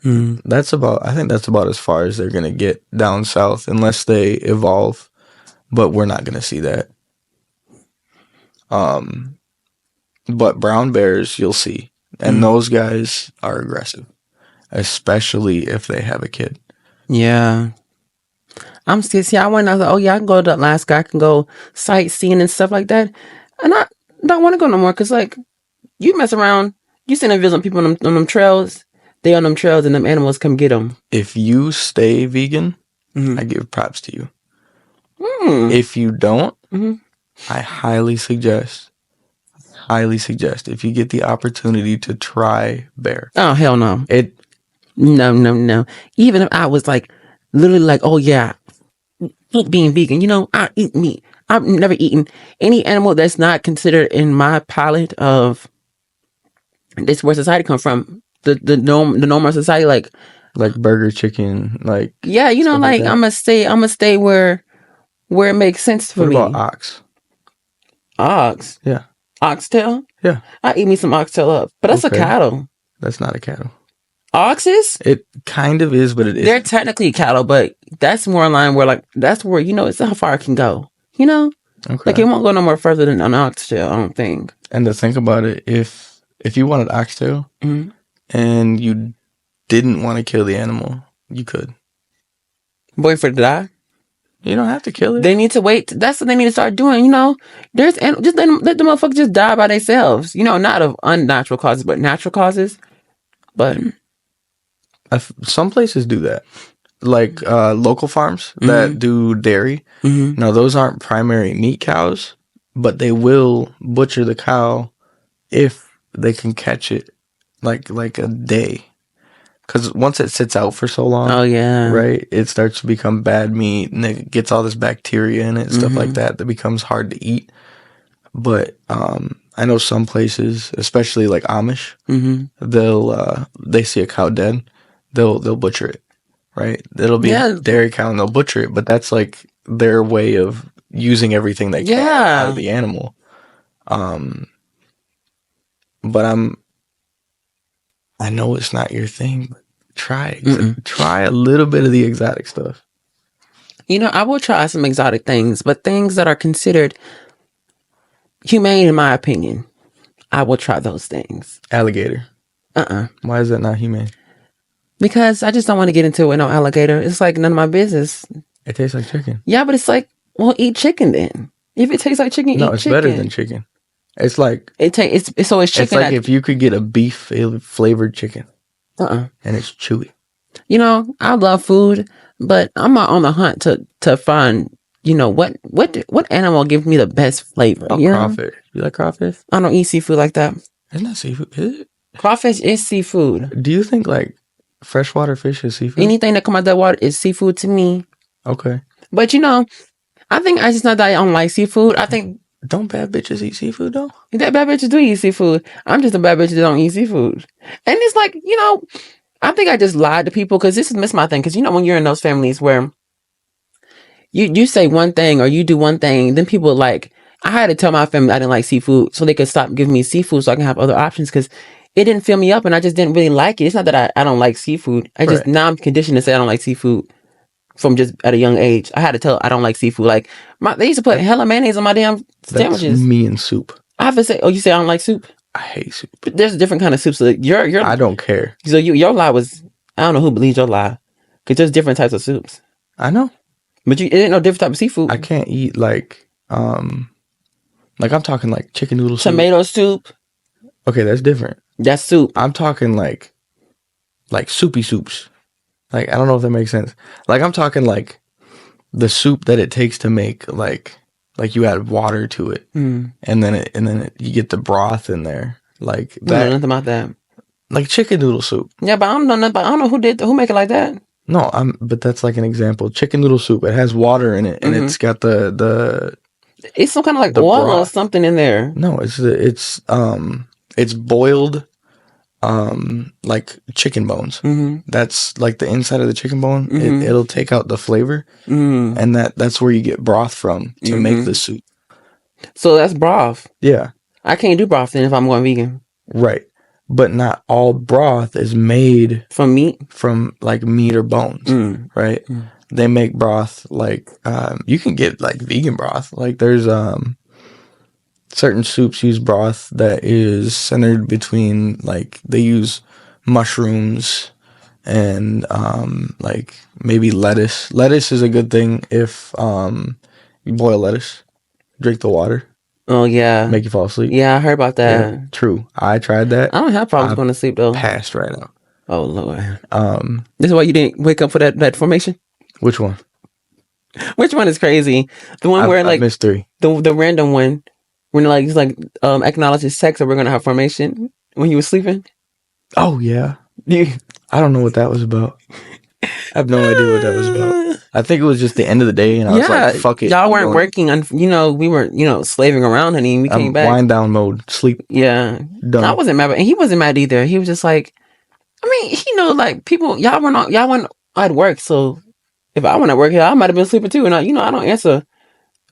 I think that's about as far as they're gonna get down south, unless they evolve. But we're not gonna see that. But brown bears you'll see, and those guys are aggressive. especially if they have a kid. Yeah. I'm still, see, I went, I was like, oh yeah, I can go to Alaska. I can go sightseeing and stuff like that. And I don't want to go no more because, like, you mess around, you send and visit people on them trails. They on them trails and them animals come get them. If you stay vegan, I give props to you. If you don't, I highly suggest if you get the opportunity to try bear. Oh, hell no. No. Even if I was like, literally like, oh yeah, being vegan, I eat meat. I've never eaten any animal that's not considered in my palette of this where society come from. The normal society, like burger, chicken, like yeah, like I'm gonna stay where it makes sense for me. What about ox? Ox? Yeah. Oxtail? Yeah. I eat me some oxtail up, but that's a cattle. That's not a cattle. Oxes? It kind of is, but it is. They're technically cattle, but that's more in line where, like, that's where, it's how far it can go. Okay. Like, it won't go no more further than an oxtail, I don't think. And to think about it, if you wanted oxtail and you didn't want to kill the animal, you could. Wait for it to die? You don't have to kill it. They need to wait. That's what they need to start doing, There's just let the motherfuckers just die by themselves. Not of unnatural causes, but natural causes. But some places do that. Like local farms that do dairy. Now, those aren't primary meat cows, but they will butcher the cow if they can catch it like a day. Because once it sits out for so long, right, it starts to become bad meat and it gets all this bacteria in it and stuff like that becomes hard to eat. But I know some places, especially like Amish, they see a cow dead, they'll butcher it, right? It'll be a dairy cow and they'll butcher it, but that's like their way of using everything they can out of the animal. But I know it's not your thing, but try a little bit of the exotic stuff. I will try some exotic things, but things that are considered humane, in my opinion, I will try those things. Alligator. Why is that not humane? Because I just don't want to get into it with no alligator. It's like none of my business. It tastes like chicken. Yeah, but it's like, well, eat chicken then. If it tastes like chicken, eat chicken. No, it's better than chicken. It's like it's chicken. It's like if you could get a beef flavored chicken, and it's chewy. I love food, but I'm not on the hunt to find what animal gives me the best flavor. Crawfish. You like crawfish? I don't eat seafood like that. Isn't that seafood? Is it? Crawfish is seafood. Do you think like freshwater fish is seafood? Anything that come out of that water is seafood to me. Okay, but I think I just not that I don't like seafood. I think. Don't bad bitches eat seafood though? That bad bitches do eat seafood. I'm just a bad bitch that don't eat seafood. And it's like, I think I just lied to people because this is my thing. Because when you're in those families where you say one thing or you do one thing, then people like, I had to tell my family I didn't like seafood so they could stop giving me seafood so I can have other options because it didn't fill me up and I just didn't really like it. It's not that I don't like seafood. Now I'm conditioned to say I don't like seafood. From just at a young age, I had to tell I don't like seafood. Like they used to put hella mayonnaise on my damn sandwiches. That's me and soup. I have to say, oh, you say I don't like soup? I hate soup. But there's a different kind of soup. So I don't care. So your lie was, I don't know who believes your lie, because there's different types of soups. I know, but it ain't no different type of seafood. I can't eat like I'm talking like chicken noodle soup, tomato soup. Okay, that's different. That's soup. I'm talking like soupy soups. Like, I don't know if that makes sense. Like, I'm talking like the soup that it takes to make like you add water to it, and then you get the broth in there, like that. I don't know nothing about that. Like chicken noodle soup. Yeah, but I don't know nothing. I don't know who make it like that. No, but that's like an example. Chicken noodle soup. It has water in it, and it's got the. It's some kind of like oil broth. Or something in there. No, it's boiled. Like chicken bones. That's like the inside of the chicken bone. It'll take out the flavor, and that's where you get broth from to make the soup. So that's broth. Yeah, I can't do broth then if I'm going vegan. Right, but not all broth is made from meat. From like meat or bones, right? They make broth like you can get like vegan broth. Like there's certain soups use broth that is centered between, like, they use mushrooms and like maybe lettuce. Lettuce is a good thing if you boil lettuce, drink the water. Oh yeah, Make you fall asleep. Yeah, I heard about that. Yeah, true. I tried that. I don't have problems going to sleep though. Passed right now. Oh Lord. This is why you didn't wake up for that formation? Which one? Which one is crazy? The one where like I missed 3. The random one when like it's like acknowledges sex, or we're gonna have formation when you were sleeping. Oh yeah. I don't know what that was about. I have no idea what that was about. I think it was just the end of the day, and I was like, "Fuck it." Y'all weren't working on. We were slaving around, honey. And we came back. Wind down mode, sleep. Yeah, done. I wasn't mad, and he wasn't mad either. He was just like, I mean, he knew like people. Y'all weren't at work, so if I went at work, I might have been sleeping too. And I don't answer.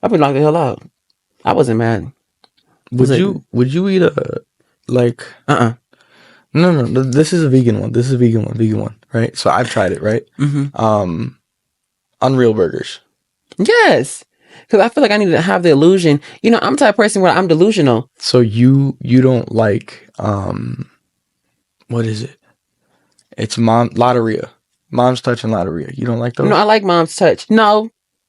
I've been knocked the hell out. I wasn't mad. Would you eat a like? No. This is a vegan one. This is a vegan one, right? So I've tried it, right? Mm-hmm. Unreal burgers. Yes, because I feel like I need to have the illusion. I'm the type of person where I'm delusional. So you don't like what is it? It's Lotteria. Mom's Touch and Lotteria. You don't like those? No, I like Mom's Touch. No,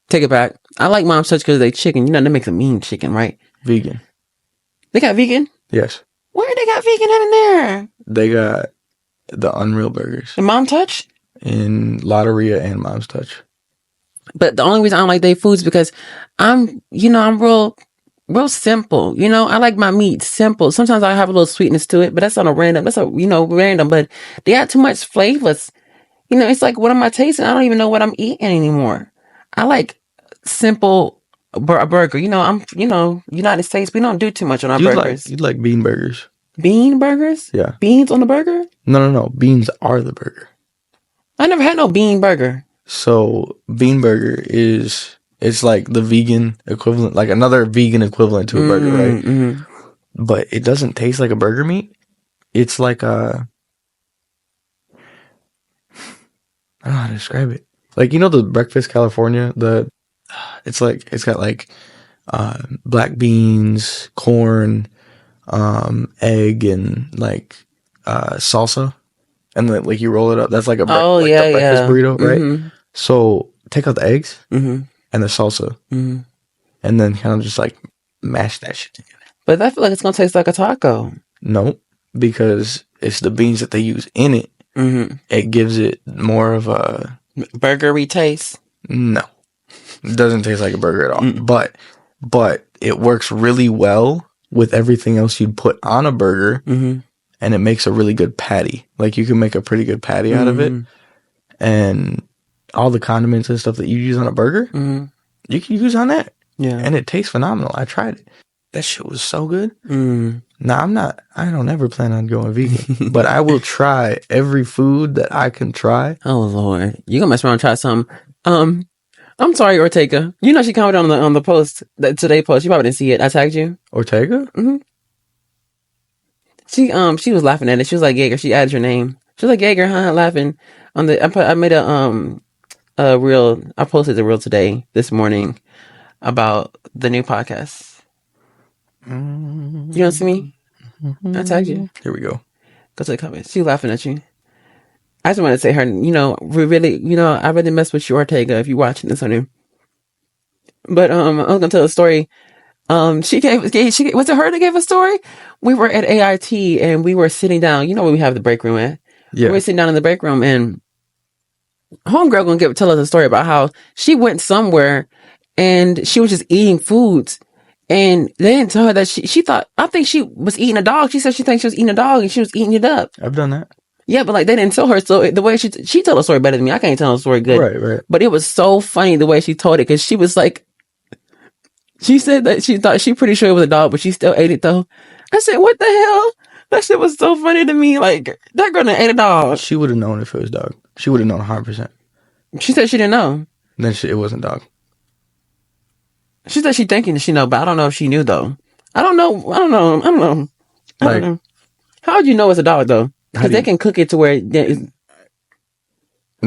take it back. I like Mom's Touch because they chicken. They make some mean chicken, right? Vegan. They got vegan? Yes. Where they got vegan in there? They got the Unreal burgers. And Mom Touch? In Lotteria and Mom's Touch. But the only reason I don't like their foods because I'm real simple. I like my meat simple. Sometimes I have a little sweetness to it, but that's random. But they got too much flavors. It's like, what am I tasting? I don't even know what I'm eating anymore. I like simple a burger. I'm United States. We don't do too much on our burgers. You'd like bean burgers. Bean burgers? Yeah. Beans on the burger? No. Beans are the burger. I never had no bean burger. So bean burger it's like the vegan equivalent, like another vegan equivalent to a burger, right? Mm-hmm. But it doesn't taste like a burger meat. It's like I don't know how to describe it. Like, the Breakfast California, it's got like black beans, corn, egg, and like salsa, and then like you roll it up. That's like a breakfast burrito, right? Mm-hmm. So take out the eggs and the salsa, and then kind of just like mash that shit together. But I feel like it's gonna taste like a taco. No, because it's the beans that they use in it. Mm-hmm. It gives it more of a burgery taste. No, it doesn't taste like a burger at all. Mm-mm. But it works really well with everything else you'd put on a burger, and it makes a really good patty. Like, you can make a pretty good patty out of it, and all the condiments and stuff that you use on a burger, you can use on that. Yeah, and it tastes phenomenal. I tried it. That shit was so good. Now, I don't ever plan on going vegan, but I will try every food that I can try. Oh, Lord. You're going to mess around and try something. I'm sorry, Ortega. She commented on the post, today post. You probably didn't see it. I tagged you. Ortega? Mm-hmm. She was laughing at it. She was like, Jaeger. She added your name. She was like, Jaeger, huh? Laughing. I made a reel. I posted the reel today, this morning, about the new podcast. You don't see me? I tagged you. Here we go. Go to the comments. She's laughing at you. I just want to say her, we really, I really mess with you, Ortega, if you're watching this on you. But I was gonna tell a story. Was it her that gave a story? We were at AIT and we were sitting down. Where we have the break room at? Yeah. We were sitting down in the break room, and homegirl gonna tell us a story about how she went somewhere and she was just eating foods. And they didn't tell her that she thought, I think she was eating a dog. She said she thinks she was eating a dog and she was eating it up. I've done that. Yeah, but like they didn't tell her. So the way she told the story better than me. I can't tell the story good. Right. But it was so funny the way she told it, because she was like, she said that she thought pretty sure it was a dog, but she still ate it though. I said, what the hell? That shit was so funny to me. Like, that girl ate a dog. She would have known if it was dog. She would have known 100%. She said she didn't know. Then it wasn't dog. She said she thinking she know, but I don't know if she knew though. I don't know. How would you know it's a dog though? Because they can cook it to where no.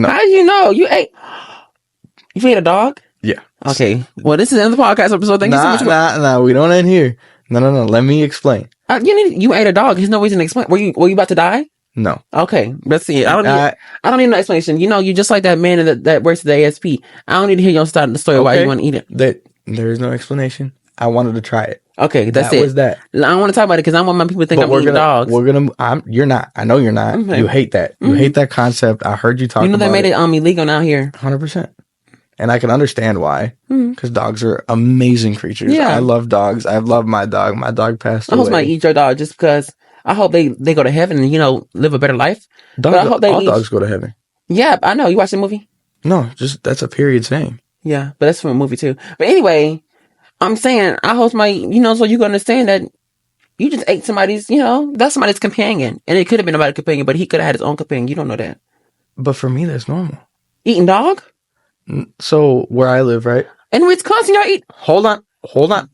How do you know? You ate a dog? Yeah. Okay. Well, this is the end of the podcast episode. Thank you so much. Nah. We don't end here. No. Let me explain. You ate a dog. There's no reason to explain. Were you about to die? No. Okay, let's see. I don't need no explanation. You know, you just like that man that works at the ASP. I don't need to hear your start of the story why you want to eat it. There is no explanation. I wanted to try it. Okay, that's it. That was that. I don't want to talk about it because I want my people to think I'm eating dogs. You're not. I know you're not. Okay. You hate that. You hate that concept. I heard you talk about it. You know they made it illegal now here. 100%. And I can understand why. Because dogs are amazing creatures. Yeah. I love dogs. I love my dog. My dog passed away. I hope somebody eat your dog just because I hope they go to heaven and, you know, live a better life. All dogs go to heaven. Yeah, I know. You watched the movie? No, just that's a period saying. Yeah, but that's from a movie too. But anyway, I'm saying I hope somebody, you know, so you can understand that you just ate somebody's, you know, that's somebody's companion. And it could have been about a companion, but he could have had his own companion. You don't know that. But for me, that's normal. Eating dog? So where I live, right? In Wisconsin, y'all eat. Hold on.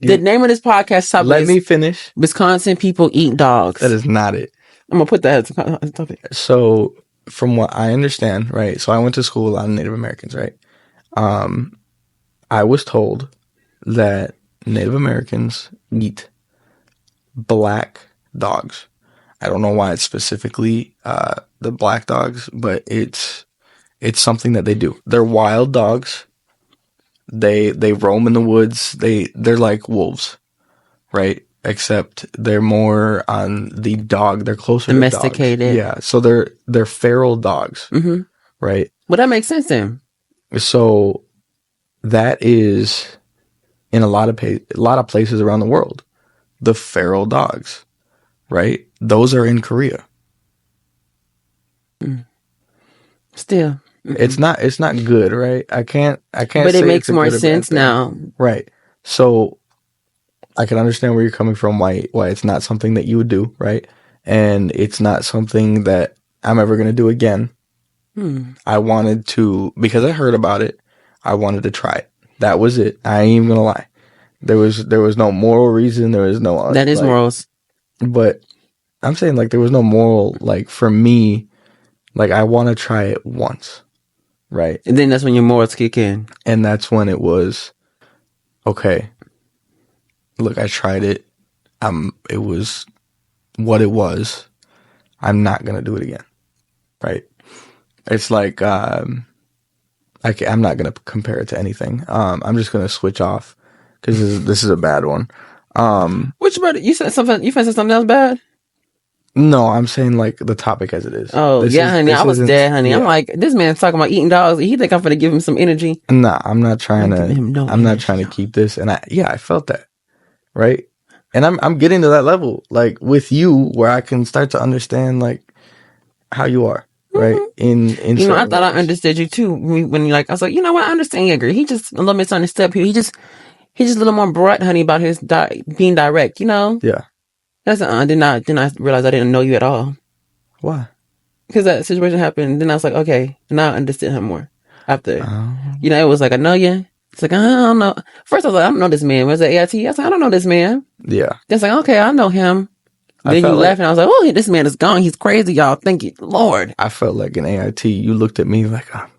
The name of this podcast. Let me finish. Wisconsin people eat dogs. That is not it. I'm gonna put that as a topic. So from what I understand, right? So I went to school with a lot of Native Americans, right? I was told that Native Americans eat black dogs. I don't know why it's specifically the black dogs, but it's something that they do. They're wild dogs. They roam in the woods. They're like wolves, right? Except they're more on the dog. They're closer domesticated. To dogs. Yeah, so they're feral dogs, right? Well, that makes sense then. So that is in a lot of places around the world. The feral dogs, right? Those are in Korea. Still. It's not good, right? I can't. But it makes more sense now, right? So I can understand where you're coming from. Why it's not something that you would do, right? And it's not something that I'm ever going to do again. I wanted to, because I heard about it. I wanted to try it. That was it. I ain't even gonna lie. There was no moral reason. There was no that is morals. But I'm saying like there was no moral like for me. Like I want to try it once. Right. And then that's when your morals kick in. And that's when it was, okay, look, I tried it. It was what it was. I'm not going to do it again. Right. It's like, I'm not going to compare it to anything. I'm just going to switch off because this is a bad one. Which bad? You said something else bad? No, I'm saying like the topic as it is. Oh, honey. I was dead, honey. Yeah. I'm like, this man's talking about eating dogs. He think I'm going to give him some energy. Nah, I'm not trying to. I'm not trying to keep this. And I felt that, right? And I'm getting to that level, like with you, where I can start to understand like how you are, right? In you know, I thought I understood you too when you like. I was like, you know what? I understand you, agree. He just a little misunderstood here. He's just a little more blunt, honey, about his being direct. You know? Yeah. That's then I realize I didn't know you at all. Why? Because that situation happened. Then I was like, okay, now I understood him more. After, you know, it was like, I know you. It's like, I don't know. First I was like, I don't know this man. Was it AIT? I was like, I don't know this man. Yeah. It's like, okay, I know him. Then you left and I was like, oh, this man is gone. He's crazy, y'all. Thank you, Lord. I felt like in AIT, you looked at me like, I'm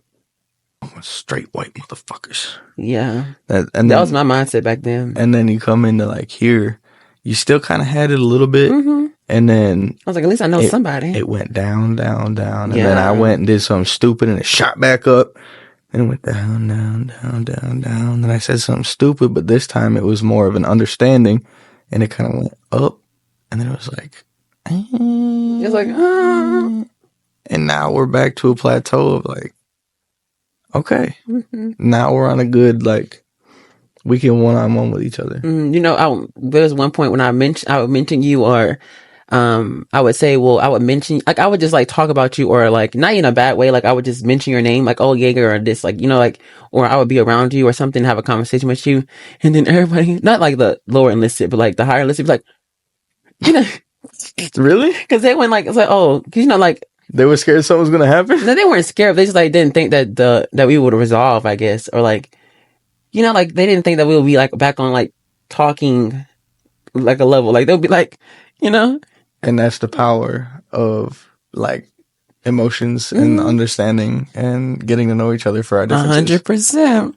a straight white motherfuckers. Yeah. That was my mindset back then. And then you come into like here. You still kind of had it a little bit. And then I was like, at least I know somebody. It went down, down, down. And then I went and did something stupid and it shot back up. And it went down, down, down, down, down. And I said something stupid, but this time it was more of an understanding. And it kind of went up. And then it was like, it's like, And now we're back to a plateau of like, okay. Now we're on a good, like, we can one-on-one with each other. You know, there was one point when I would mention you, or I would say, well, I would mention, like, I would just like talk about you, or like not in a bad way, like I would just mention your name, like, oh, Jaeger, or this, like, you know, like, or I would be around you or something, have a conversation with you, and then everybody, not like the lower enlisted, but like the higher enlisted, be like, you know, really? Because they went like, it's like, oh, because you know, like. They were scared something was gonna happen. No, they weren't scared. They just like didn't think that we would resolve, I guess, or like. You know, like, they didn't think that we would be, like, back on, like, talking, like, a level. Like, they'll be, like, you know? And that's the power of, like, emotions and understanding and getting to know each other for our differences. 100%.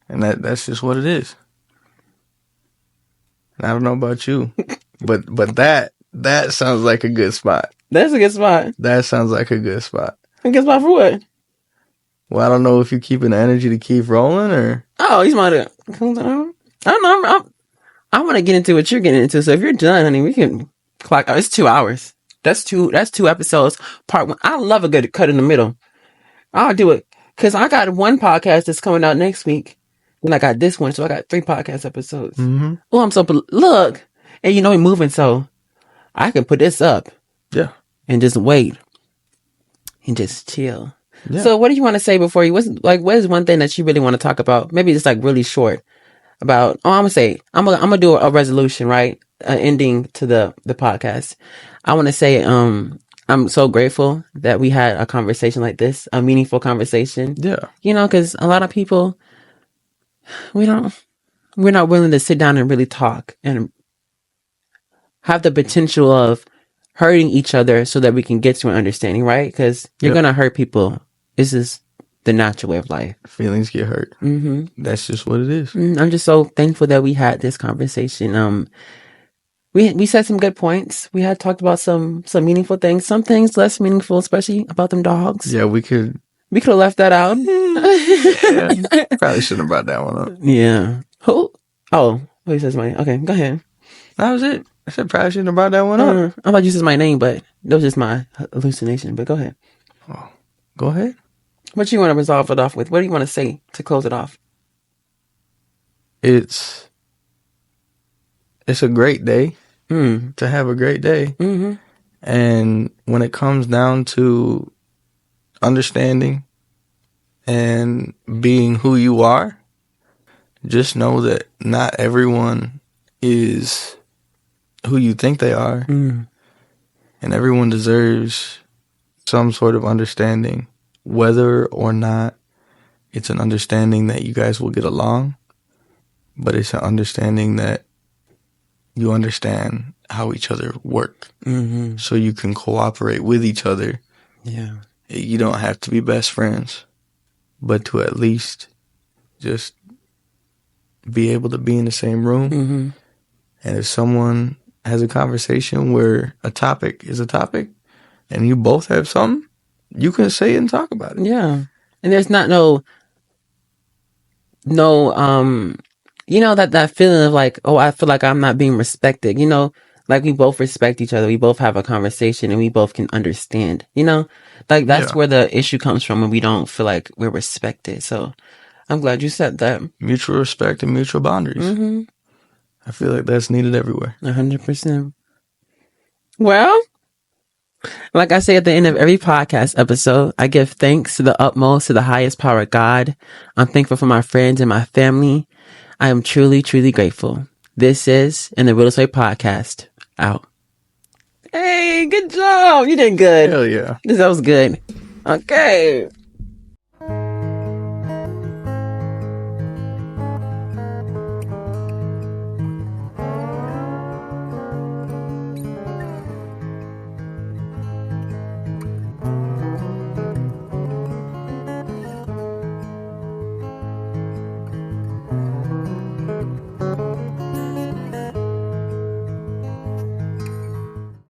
And that's just what it is. And I don't know about you, but that sounds like a good spot. That's a good spot. That sounds like a good spot. A good spot for what? Well, I don't know if you keeping the energy to keep rolling or. Oh, he's my. I don't know. I want to get into what you're getting into. So if you're done, honey, we can clock. Oh, it's 2 hours. That's two episodes. Part 1. I love a good cut in the middle. I'll do it because I got one podcast that's coming out next week, and I got this one, so I got 3 podcast episodes. Mm-hmm. Oh, I'm so look, and we're moving, so I can put this up. Yeah. And just wait and just chill. Yeah. So what do you want to say before you, what is one thing that you really want to talk about? Maybe it's like really short about, I'm going to do a resolution, right? An ending to the podcast. I want to say, I'm so grateful that we had a conversation like this, a meaningful conversation. Yeah. Cause a lot of people, we're not willing to sit down and really talk and have the potential of hurting each other so that we can get to an understanding, right? Because you're going to hurt people. This is the natural way of life. Feelings get hurt. Mm-hmm. That's just what it is. I'm just so thankful that we had this conversation. We said some good points. We had talked about some meaningful things, some things less meaningful, especially about them dogs. Yeah, we could have left that out. Yeah, probably shouldn't have brought that one up. Yeah. Who? Oh, he says my name. Okay, go ahead. That was it. I said probably shouldn't have brought that one up. I thought you said my name, but that was just my hallucination. But go ahead. Oh, go ahead. What you want to resolve it off with? What do you want to say to close it off? It's a great day to have a great day. Mm-hmm. And when it comes down to understanding and being who you are, just know that not everyone is who you think they are. And everyone deserves some sort of understanding, whether or not it's an understanding that you guys will get along, but it's an understanding that you understand how each other work. Mm-hmm. So you can cooperate with each other. Yeah. You don't have to be best friends, but to at least just be able to be in the same room. Mm-hmm. And if someone has a conversation where a topic is a topic and you both have something, you can say it and talk about it. Yeah. And there's not that feeling of like, oh, I feel like I'm not being respected. Like we both respect each other. We both have a conversation and we both can understand, like that's where the issue comes from when we don't feel like we're respected. So I'm glad you said that. Mutual respect and mutual boundaries. Mm-hmm. I feel like that's needed everywhere. 100%. Well, like I say at the end of every podcast episode, I give thanks to the utmost, to the highest power, God. I'm thankful for my friends and my family. I am truly, truly grateful. This is NTheRealestWay podcast. Out. Hey, good job. You did good. Hell yeah. That was good. Okay.